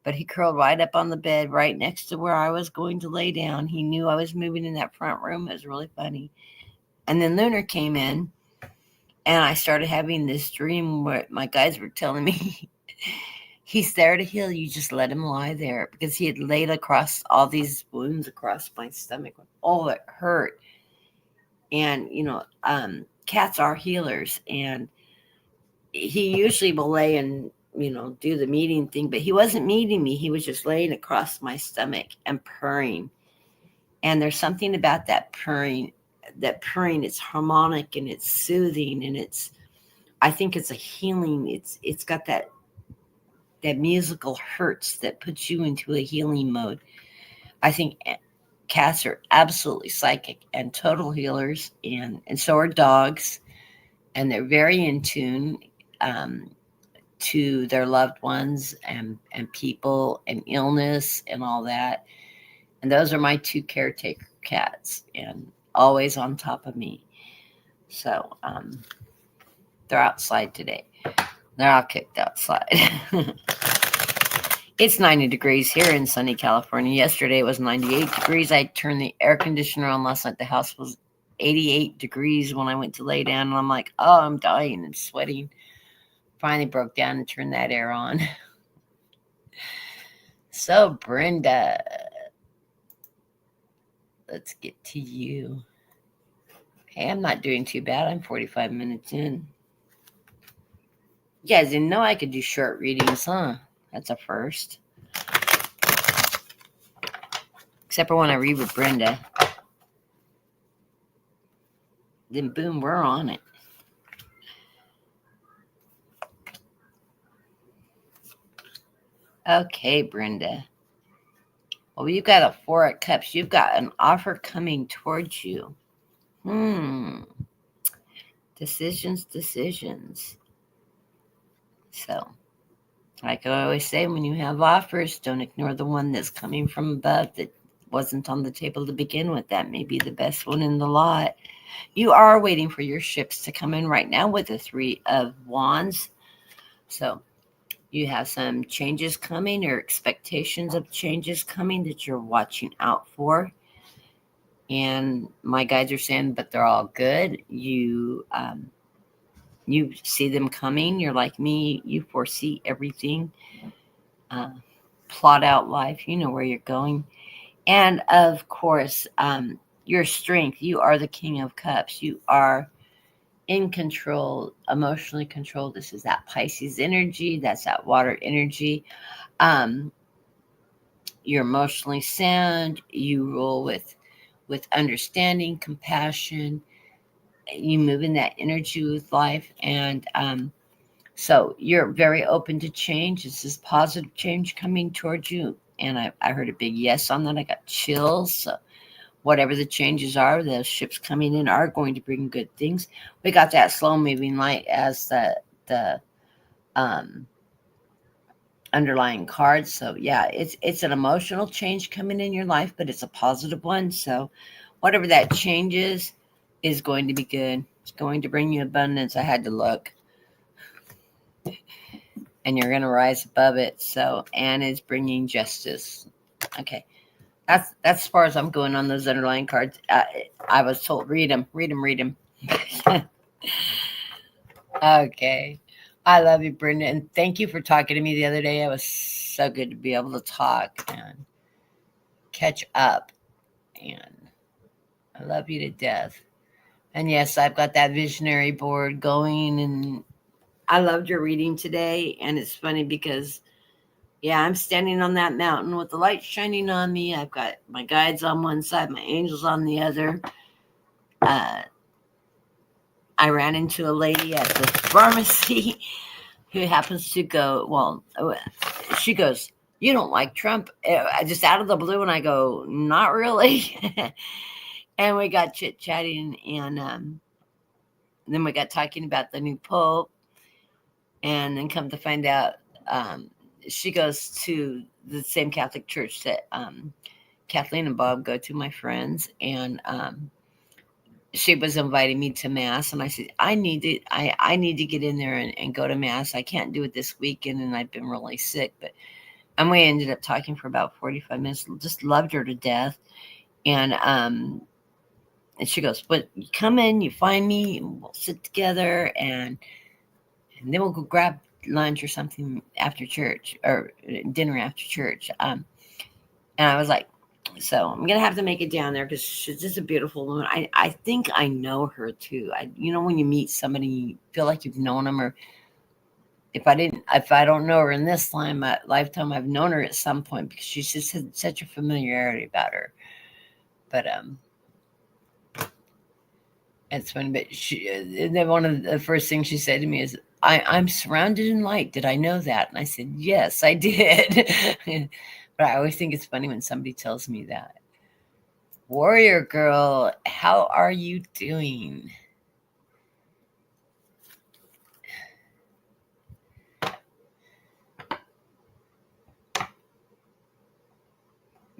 but he curled right up on the bed right next to where I was going to lay down. He knew I was moving in that front room. It was really funny. And then Lunar came in, and I started having this dream where my guides were telling me, he's there to heal you. Just let him lie there, because he had laid across all these wounds across my stomach. Oh, it hurt. And, cats are healers, and he usually will lay and, do the meeting thing, but he wasn't meeting me. He was just laying across my stomach and purring. And there's something about that purring, it's harmonic and it's soothing, and I think it's a healing. It's got that musical hertz that puts you into a healing mode. I think cats are absolutely psychic and total healers, and so are dogs, and they're very in tune to their loved ones and people and illness and all that. And those are my two caretaker cats, and always on top of me. So they're outside today. They're all kicked outside. It's 90 degrees here in sunny California. Yesterday it was 98 degrees. I turned the air conditioner on last night. The house was 88 degrees when I went to lay down. And I'm like, oh, I'm dying and sweating. Finally broke down and turned that air on. So, Brenda, let's get to you. Hey, I'm not doing too bad. I'm 45 minutes in. You guys didn't know I could do short readings, huh? That's a first. Except for when I read with Brenda. Then boom, we're on it. Okay, Brenda. Well, you've got a Four of Cups. You've got an offer coming towards you. Decisions, decisions. So, like I always say, when you have offers, don't ignore the one that's coming from above that wasn't on the table to begin with. That may be the best one in the lot. You are waiting for your ships to come in right now with the Three of Wands. So, you have some changes coming or expectations of changes coming that you're watching out for. And my guides are saying, but they're all good. You see them coming. You're like me. You foresee everything. Uh, Plot out life. You know where you're going. And of course, your strength. You are the King of Cups. You are in control, emotionally controlled. This is that Pisces energy. That's that water energy. Um, you're emotionally sound. You rule with understanding, compassion. You move in that energy with life, and so you're very open to change. This is positive change coming towards you. And I heard a big yes on that. I got chills. So whatever the changes are, the ships coming in are going to bring good things. We got that slow moving light as the um, underlying card. So yeah, it's an emotional change coming in your life, but it's a positive one. So whatever that change is going to be good. It's going to bring you abundance. I had to look. And you're going to rise above it. So Anne is bringing justice. Okay. That's as far as I'm going on those underlying cards. I was told, read them, read them, read them. Okay. I love you, Brenda. And thank you for talking to me the other day. It was so good to be able to talk and catch up. And I love you to death. And yes, I've got that visionary board going. And I loved your reading today. And it's funny because, yeah, I'm standing on that mountain with the light shining on me. I've got my guides on one side, my angels on the other. Uh, I ran into a lady at the pharmacy who happens to go, well, she goes, "You don't like Trump?" Just out of the blue, and I go, "Not really." And we got chit chatting, and then we got talking about the new pope, and then come to find out, she goes to the same Catholic church that Kathleen and Bob go to, my friends, and she was inviting me to mass, and I said, I need to get in there and go to mass. I can't do it this weekend, and I've been really sick, but and we ended up talking for about 45 minutes. Just loved her to death. And she goes, "But you come in, you find me, and we'll sit together, and then we'll go grab lunch or something after church, or dinner after church." And I was like, so I'm gonna have to make it down there because she's just a beautiful woman. I think I know her too. When you meet somebody, you feel like you've known them, or if I don't know her in this lifetime, I've known her at some point because she's just had such a familiarity about her. But it's funny. But then one of the first things she said to me is, I'm surrounded in light. Did I know that?" And I said, "Yes, I did." But I always think it's funny when somebody tells me that. Warrior girl, how are you doing?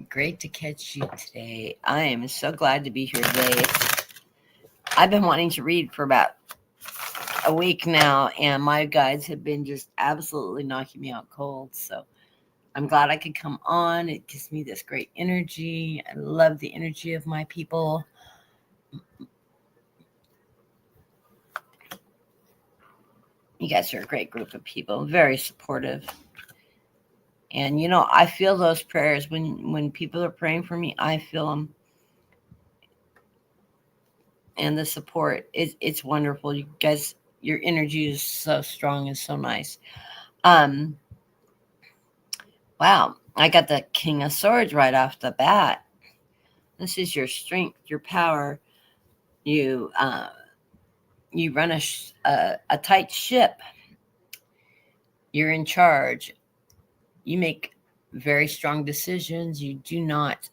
Great to catch you today. I am so glad to be here today. I've been wanting to read for about a week now, and my guides have been just absolutely knocking me out cold. So I'm glad I could come on. It gives me this great energy. I love the energy of my people. You guys are a great group of people, very supportive. And I feel those prayers when people are praying for me. I feel them, and the support. It's wonderful. You guys, your energy is so strong and so nice. Um, wow, I got the King of Swords right off the bat. This is your strength, your power. You you run a tight ship. You're in charge. You make very strong decisions. You do not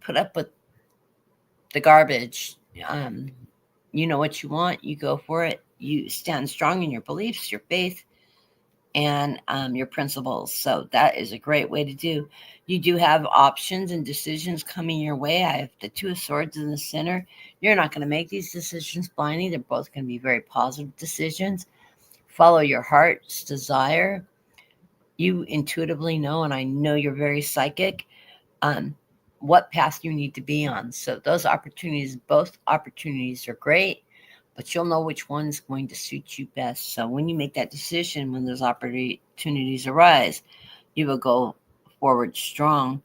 put up with the garbage. Um, you know what you want, you go for it. You stand strong in your beliefs, your faith, and your principles. So that is a great way to do. You do have options and decisions coming your way. I have the Two of Swords in the center. You're not going to make these decisions blindly. They're both going to be very positive decisions. Follow your heart's desire. You intuitively know, and I know you're very psychic, um, what path you need to be on. So those opportunities, both opportunities are great, but you'll know which one's going to suit you best. So when you make that decision, when those opportunities arise, you will go forward strong.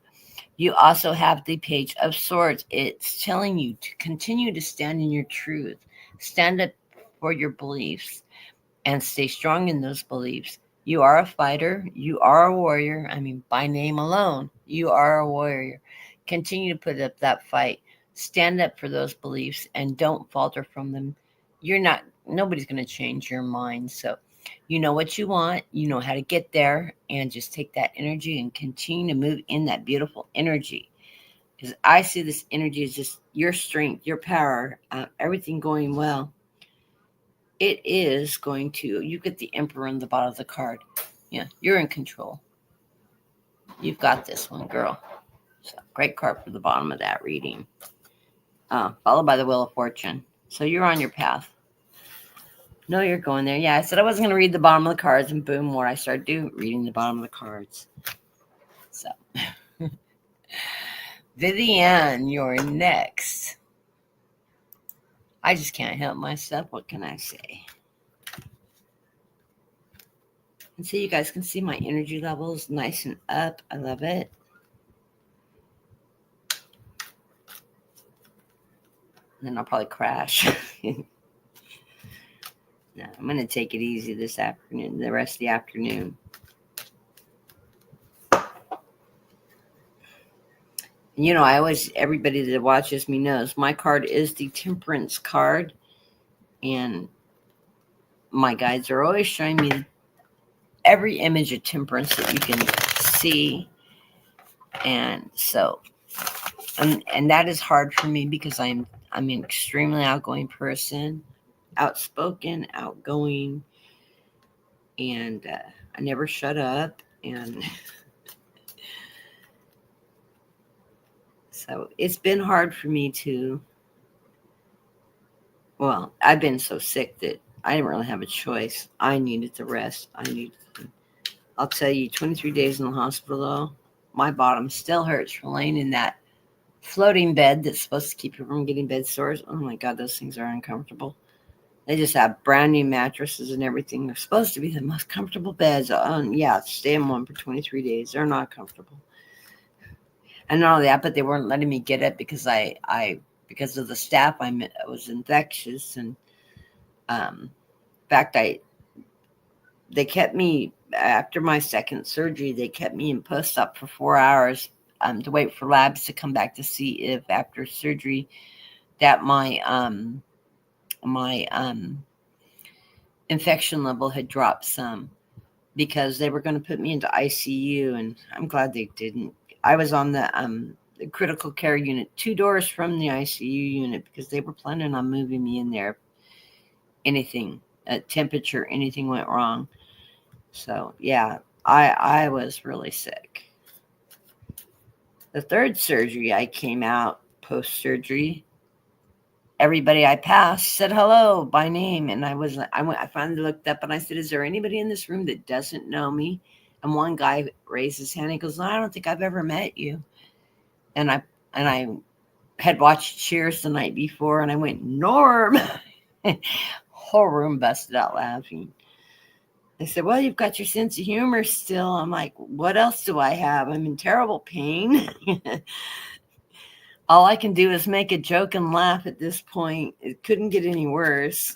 You also have the Page of Swords. It's telling you to continue to stand in your truth, stand up for your beliefs, and stay strong in those beliefs. You are a fighter. You are a warrior. I mean, by name alone, you are a warrior. Continue to put up that fight. Stand up for those beliefs and don't falter from them. Nobody's going to change your mind. So you know what you want. You know how to get there, and just take that energy and continue to move in that beautiful energy. Because I see this energy as just your strength, your power, everything going well. It is going to, you get the Emperor on the bottom of the card. Yeah, you're in control. You've got this one, girl. So great card for the bottom of that reading. Followed by the Wheel of Fortune. So you're on your path. No, you're going there. Yeah, I said I wasn't going to read the bottom of the cards, and boom, what I started reading the bottom of the cards. So, Vivian, you're next. I just can't help myself. What can I say? And so you guys can see my energy levels nice and up. I love it. And then I'll probably crash. No, I'm going to take it easy this afternoon, the rest of the afternoon. And everybody that watches me knows my card is the Temperance card. And my guides are always showing me every image of temperance that you can see. And so, and that is hard for me because I'm an extremely outgoing person, outspoken, outgoing, and I never shut up. And so it's been hard for me to, well, I've been so sick that I didn't really have a choice. I needed to rest. I'll tell you, 23 days in the hospital, though, my bottom still hurts from laying in that floating bed that's supposed to keep you from getting bed sores. Oh my God, those things are uncomfortable. They just have brand new mattresses and everything. They're supposed to be the most comfortable beds. Yeah, stay in one for 23 days. They're not comfortable. And not only that, but they weren't letting me get it because because of the staff, I was infectious. And in fact, they kept me, after my second surgery, they kept me in post-op for 4 hours to wait for labs to come back to see if after surgery that my infection level had dropped some, because they were going to put me into ICU, and I'm glad they didn't. I was on the critical care unit, 2 doors from the ICU unit, because they were planning on moving me in there. Anything, temperature, anything went wrong. So yeah, I was really sick. The third surgery, I came out post-surgery. Everybody I passed said hello by name, and I finally looked up and I said, "Is there anybody in this room that doesn't know me?" And one guy raised his hand. He goes, "I don't think I've ever met you." And I had watched Cheers the night before, and I went, "Norm." Whole room busted out laughing. They said, "Well, you've got your sense of humor still." I'm like, "What else do I have? I'm in terrible pain." All I can do is make a joke and laugh at this point. It couldn't get any worse.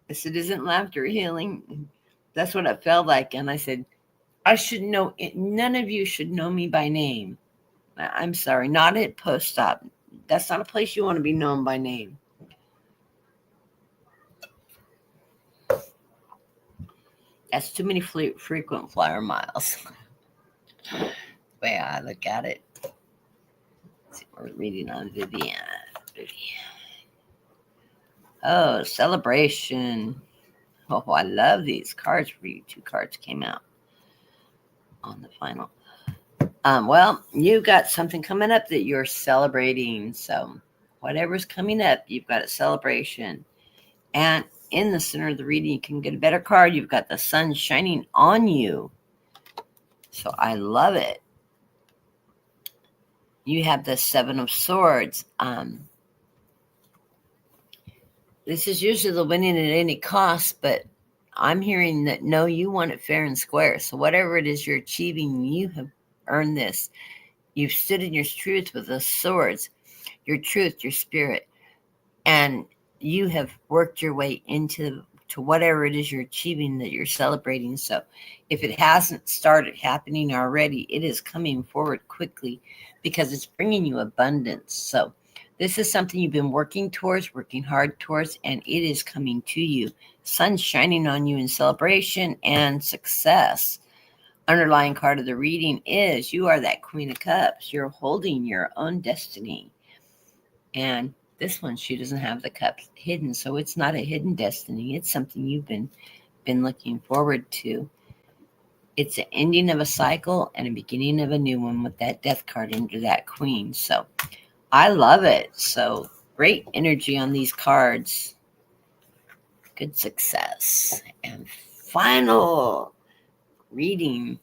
I said, "Isn't laughter healing?" That's what it felt like. And I said, "I should know it. None of you should know me by name. I'm sorry, not at post-op. That's not a place you want to be known by name." That's too many frequent flyer miles. The way I look at it. Let's see, we're reading on Vivian. Oh, celebration. Oh, I love these cards for you. 2 cards came out on the final. Well, you got something coming up that you're celebrating. So, whatever's coming up, you've got a celebration. And in the center of the reading, you can get a better card. You've got the sun shining on you. So, I love it. You have the 7 of Swords. This is usually the winning at any cost, but I'm hearing that no, you want it fair and square. So, whatever it is you're achieving, you have earned this. You've stood in your truth with the swords, your truth, your spirit, and you have worked your way into whatever it is you're achieving that you're celebrating. So if it hasn't started happening already, it is coming forward quickly because it's bringing you abundance. So this is something you've been working towards, working hard towards, and it is coming to you. Sun shining on you in celebration and success. Underlying card of the reading is you are that Queen of Cups. You're holding your own destiny. And this one, she doesn't have the cups hidden, so it's not a hidden destiny. It's something you've been looking forward to. It's an ending of a cycle and a beginning of a new one with that death card under that queen. So I love it. So great energy on these cards. Good success. And final reading.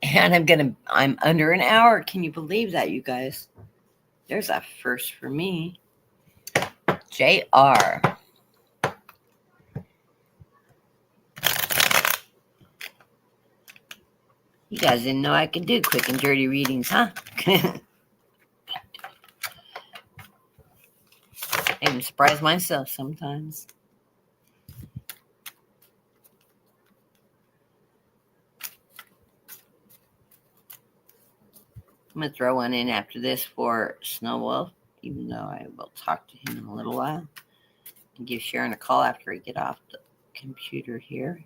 And I'm under an hour. Can you believe that, you guys? There's a first for me. JR. You guys didn't know I could do quick and dirty readings, huh? I even surprise myself sometimes. I'm going to throw one in after this for Snow Wolf, even though I will talk to him in a little while. And give Sharon a call after I get off the computer here.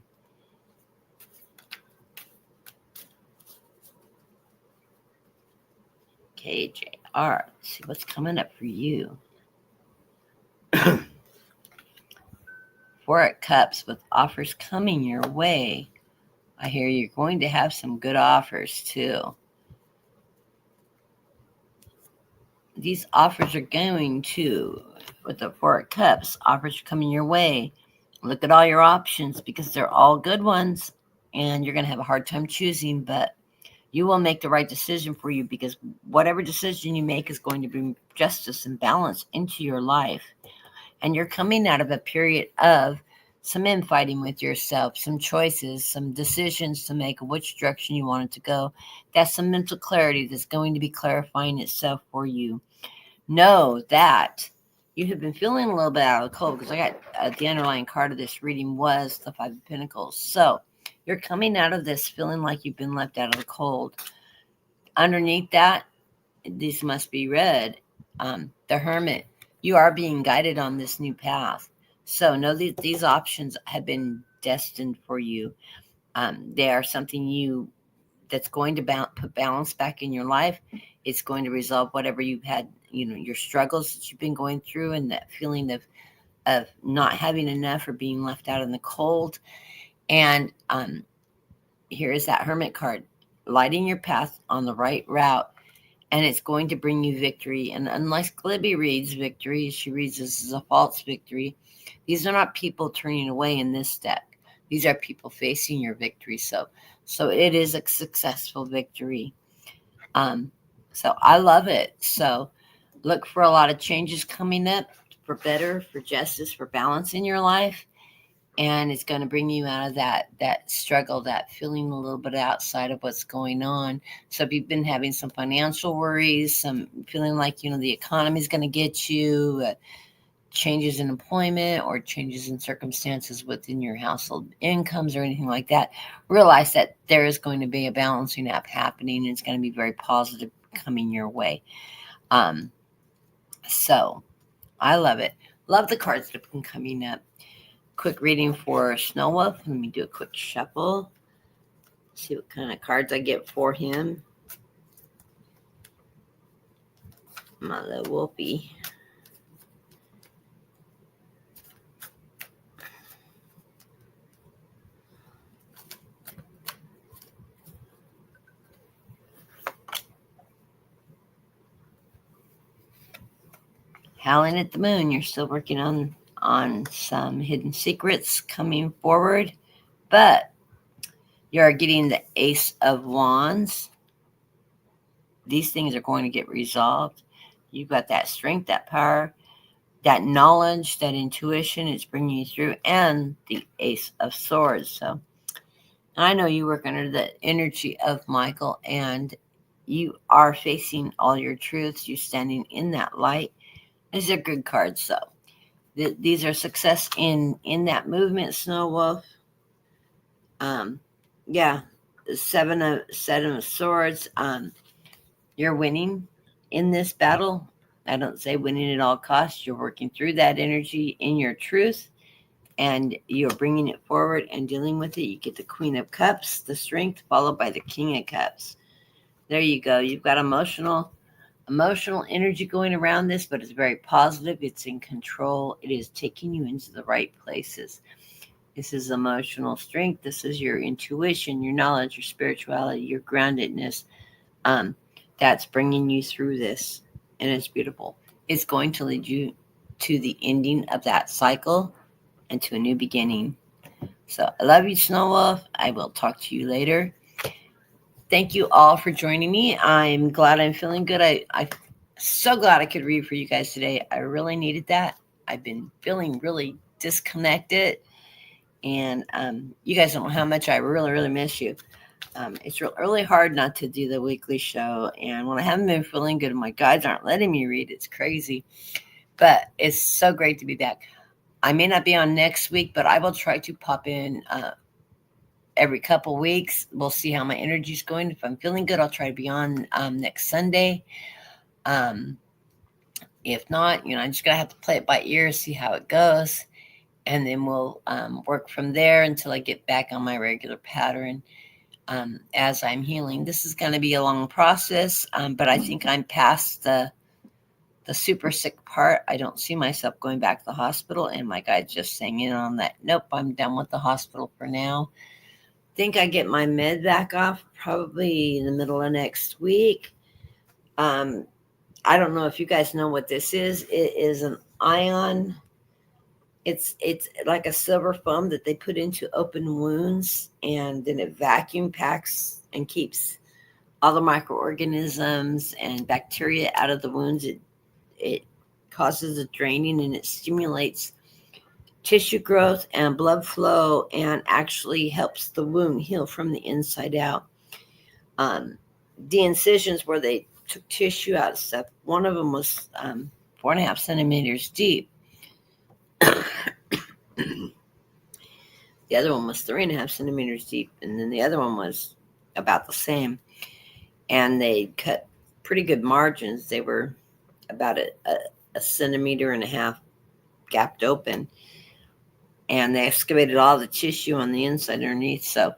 Okay, JR. Let's see what's coming up for you. 4 of Cups with offers coming your way. I hear you're going to have some good offers too. These offers are going to, with the 4 of Cups, offers are coming your way. Look at all your options because they're all good ones and you're going to have a hard time choosing, but you will make the right decision for you because whatever decision you make is going to bring justice and balance into your life. And you're coming out of a period of some infighting with yourself, some choices, some decisions to make of which direction you want it to go. That's some mental clarity that's going to be clarifying itself for you. Know that you have been feeling a little bit out of the cold because I got the underlying card of this reading was the 5 of Pentacles. So you're coming out of this feeling like you've been left out of the cold. Underneath that, this must be read. The Hermit. You are being guided on this new path. So know that these options have been destined for you. They are something that's going to put balance back in your life. It's going to resolve whatever you've had, your struggles that you've been going through and that feeling of not having enough or being left out in the cold. And here is that Hermit card, lighting your path on the right route. And it's going to bring you victory. And unless Glibby reads victory, she reads this as a false victory. These are not people turning away in this deck. These are people facing your victory. So it is a successful victory. So I love it. So look for a lot of changes coming up for better, for justice, for balance in your life. And it's going to bring you out of that struggle, that feeling a little bit outside of what's going on. So if you've been having some financial worries, some feeling like, the economy is going to get you, changes in employment or changes in circumstances within your household incomes or anything like that, realize that there is going to be a balancing act happening and it's going to be very positive coming your way. So I love it. Love the cards that have been coming up. quick reading for Snow Wolf. Let me do a quick shuffle. See what kind of cards I get for him. My little wolfie. Howling at the Moon. You're still working on some hidden secrets coming forward, but you're getting the Ace of Wands. These things are going to get resolved. You've got that strength, that power, that knowledge, that intuition. It's bringing you through, and the Ace of Swords. So I know you work under the energy of Michael, and you are facing all your truths. You're standing in that light. These are good cards, so these are success in that movement, Snow Wolf. Yeah, seven of swords. You're winning in this battle. I don't say winning at all costs. You're working through that energy in your truth, and you're bringing it forward and dealing with it. You get the Queen of Cups, the strength, followed by the King of Cups. There you go. You've got emotional energy going around this, but it's very positive. It's in control. It is taking you into the right places. This is emotional strength. This is your intuition, your knowledge, your spirituality, your groundedness. That's bringing you through this, and it's beautiful. It's going to lead you to the ending of that cycle and to a new beginning. So I love you, Snow Wolf. I will talk to you later. Thank you all for joining me. I'm glad I'm feeling good. I'm so glad I could read for you guys today. I really needed that. I've been feeling really disconnected, and you guys don't know how much I really, really miss you. It's really hard not to do the weekly show, and when I haven't been feeling good, my guides aren't letting me read. It's crazy, but it's so great to be back. I may not be on next week, but I will try to pop in every couple weeks. We'll see how my energy's going. If I'm feeling good, I'll try to be on next Sunday. If not, I'm just gonna have to play it by ear, see how it goes, and then we'll work from there until I get back on my regular pattern. As I'm healing, this is going to be a long process, but I think I'm past the super sick part. I don't see myself going back to the hospital, and my guide's just saying in on that. Nope, I'm done with the hospital for now. Think I get my med back off probably in the middle of next week. I don't know if you guys know what this is. It is an ion. It's like a silver foam that they put into open wounds, and then it vacuum packs and keeps all the microorganisms and bacteria out of the wounds. It causes a draining, and it stimulates tissue growth and blood flow, and actually helps the wound heal from the inside out. The incisions where they took tissue out of stuff, one of them was 4.5 centimeters deep. The other one was 3.5 centimeters deep, and then the other one was about the same. And they cut pretty good margins. They were about a centimeter and a half gapped open, and they excavated all the tissue on the inside underneath. So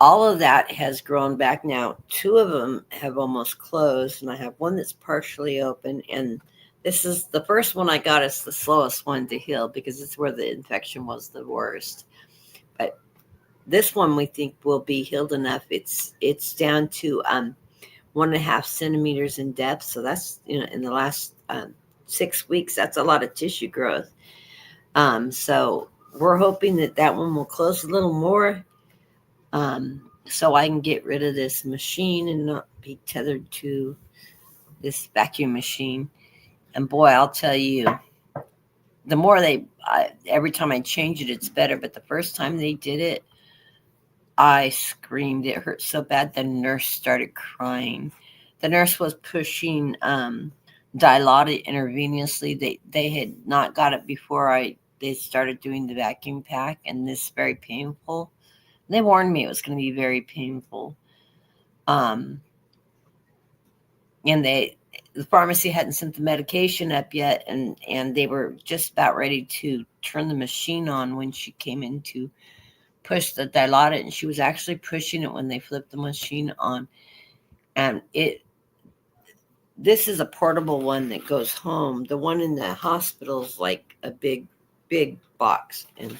all of that has grown back now. 2 of them have almost closed, and I have one that's partially open. And this is the first one I got. It's the slowest one to heal because it's where the infection was the worst. But this one we think will be healed enough. It's down to 1.5 centimeters in depth. So that's, in the last 6 weeks, that's a lot of tissue growth. So we're hoping that one will close a little more, so I can get rid of this machine and not be tethered to this vacuum machine. And boy, I'll tell you, the more every time I change it, it's better. But the first time they did it, I screamed. It hurt so bad, the nurse started crying. The nurse was pushing Dilaudid intravenously. They had not got it before they started doing the vacuum pack, and this is very painful. They warned me it was going to be very painful. And the pharmacy hadn't sent the medication up yet, and they were just about ready to turn the machine on when she came in to push the Dilaudid, and she was actually pushing it when they flipped the machine on. And this is a portable one that goes home. The one in the hospital is like a big box and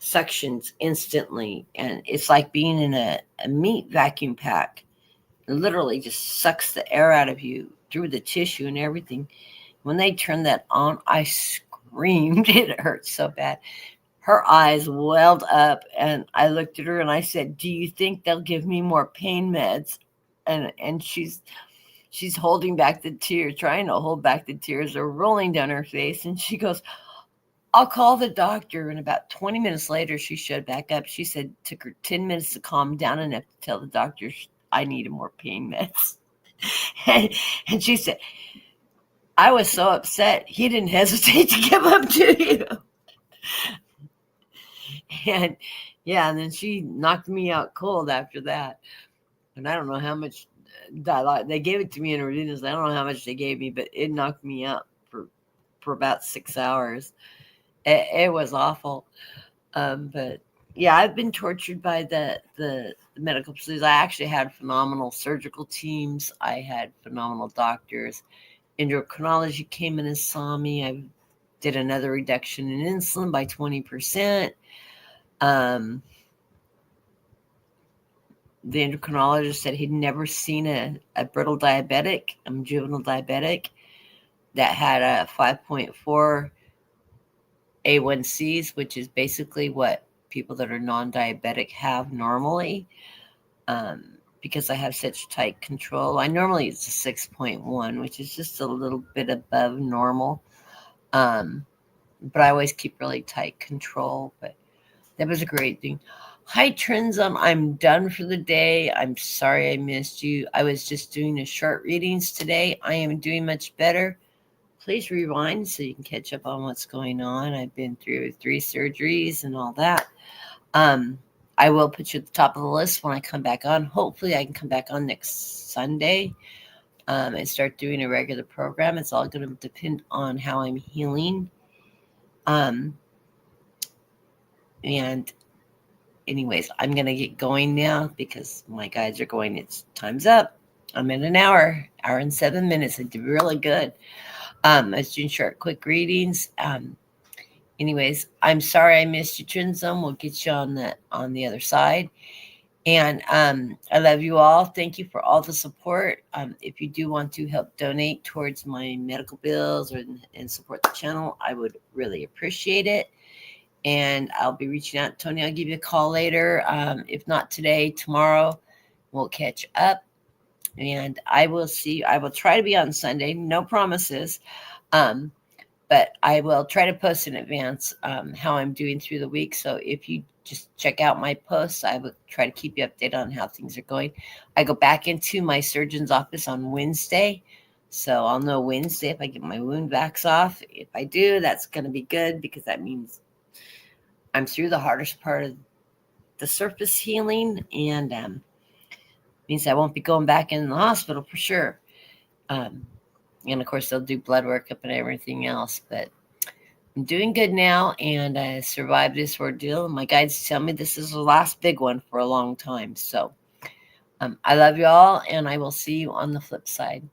suctions instantly, and it's like being in a meat vacuum pack. It literally just sucks the air out of you through the tissue and everything. When they turned that on, I screamed. It hurt so bad. Her eyes welled up, and I looked at her and I said, "Do you think they'll give me more pain meds?" And she's holding back the tears, trying to hold back the tears. They're rolling down her face, and she goes, "I'll call the doctor." And about 20 minutes later, she showed back up. She said it took her 10 minutes to calm down enough to tell the doctor I needed more pain meds. and she said, "I was so upset. He didn't hesitate to give them to you." And yeah, and then she knocked me out cold after that. And I don't know how much Dilaudid they gave it to me in Ordinas. I don't know how much they gave me, but it knocked me out for about 6 hours. It was awful. But yeah, I've been tortured by the medical facilities. I actually had phenomenal surgical teams. I had phenomenal doctors. Endocrinology came in and saw me. I did another reduction in insulin by 20%. The endocrinologist said he'd never seen a brittle diabetic, juvenile diabetic, that had a 5.4 A1Cs, which is basically what people that are non-diabetic have normally. Because I have such tight control, I normally it's a 6.1, which is just a little bit above normal. But I always keep really tight control. But that was a great thing. Hi, Trinzum. I'm done for the day. I'm sorry I missed you. I was just doing the short readings today. I am doing much better. Please rewind so you can catch up on what's going on. I've been through 3 surgeries and all that. I will put you at the top of the list when I come back on. Hopefully I can come back on next Sunday and start doing a regular program. It's all going to depend on how I'm healing. And anyways, I'm going to get going now because my guides are going. It's time's up. I'm in an hour and 7 minutes. I did really good. I was doing short, quick readings. Anyways, I'm sorry I missed you, Trinzum. We'll get you on the other side. And I love you all. Thank you for all the support. If you do want to help donate towards my medical bills and support the channel, I would really appreciate it. And I'll be reaching out. Tony, I'll give you a call later. If not today, tomorrow, we'll catch up. And I will see. I will try to be on Sunday. No promises. But I will try to post in advance how I'm doing through the week. So if you just check out my posts, I will try to keep you updated on how things are going. I go back into my surgeon's office on Wednesday. So I'll know Wednesday if I get my wound vax off. If I do, that's going to be good because that means I'm through the hardest part of the surface healing, and means I won't be going back in the hospital for sure. And of course, they'll do blood workup and everything else. But I'm doing good now, and I survived this ordeal. My guides tell me this is the last big one for a long time. So I love you all, and I will see you on the flip side.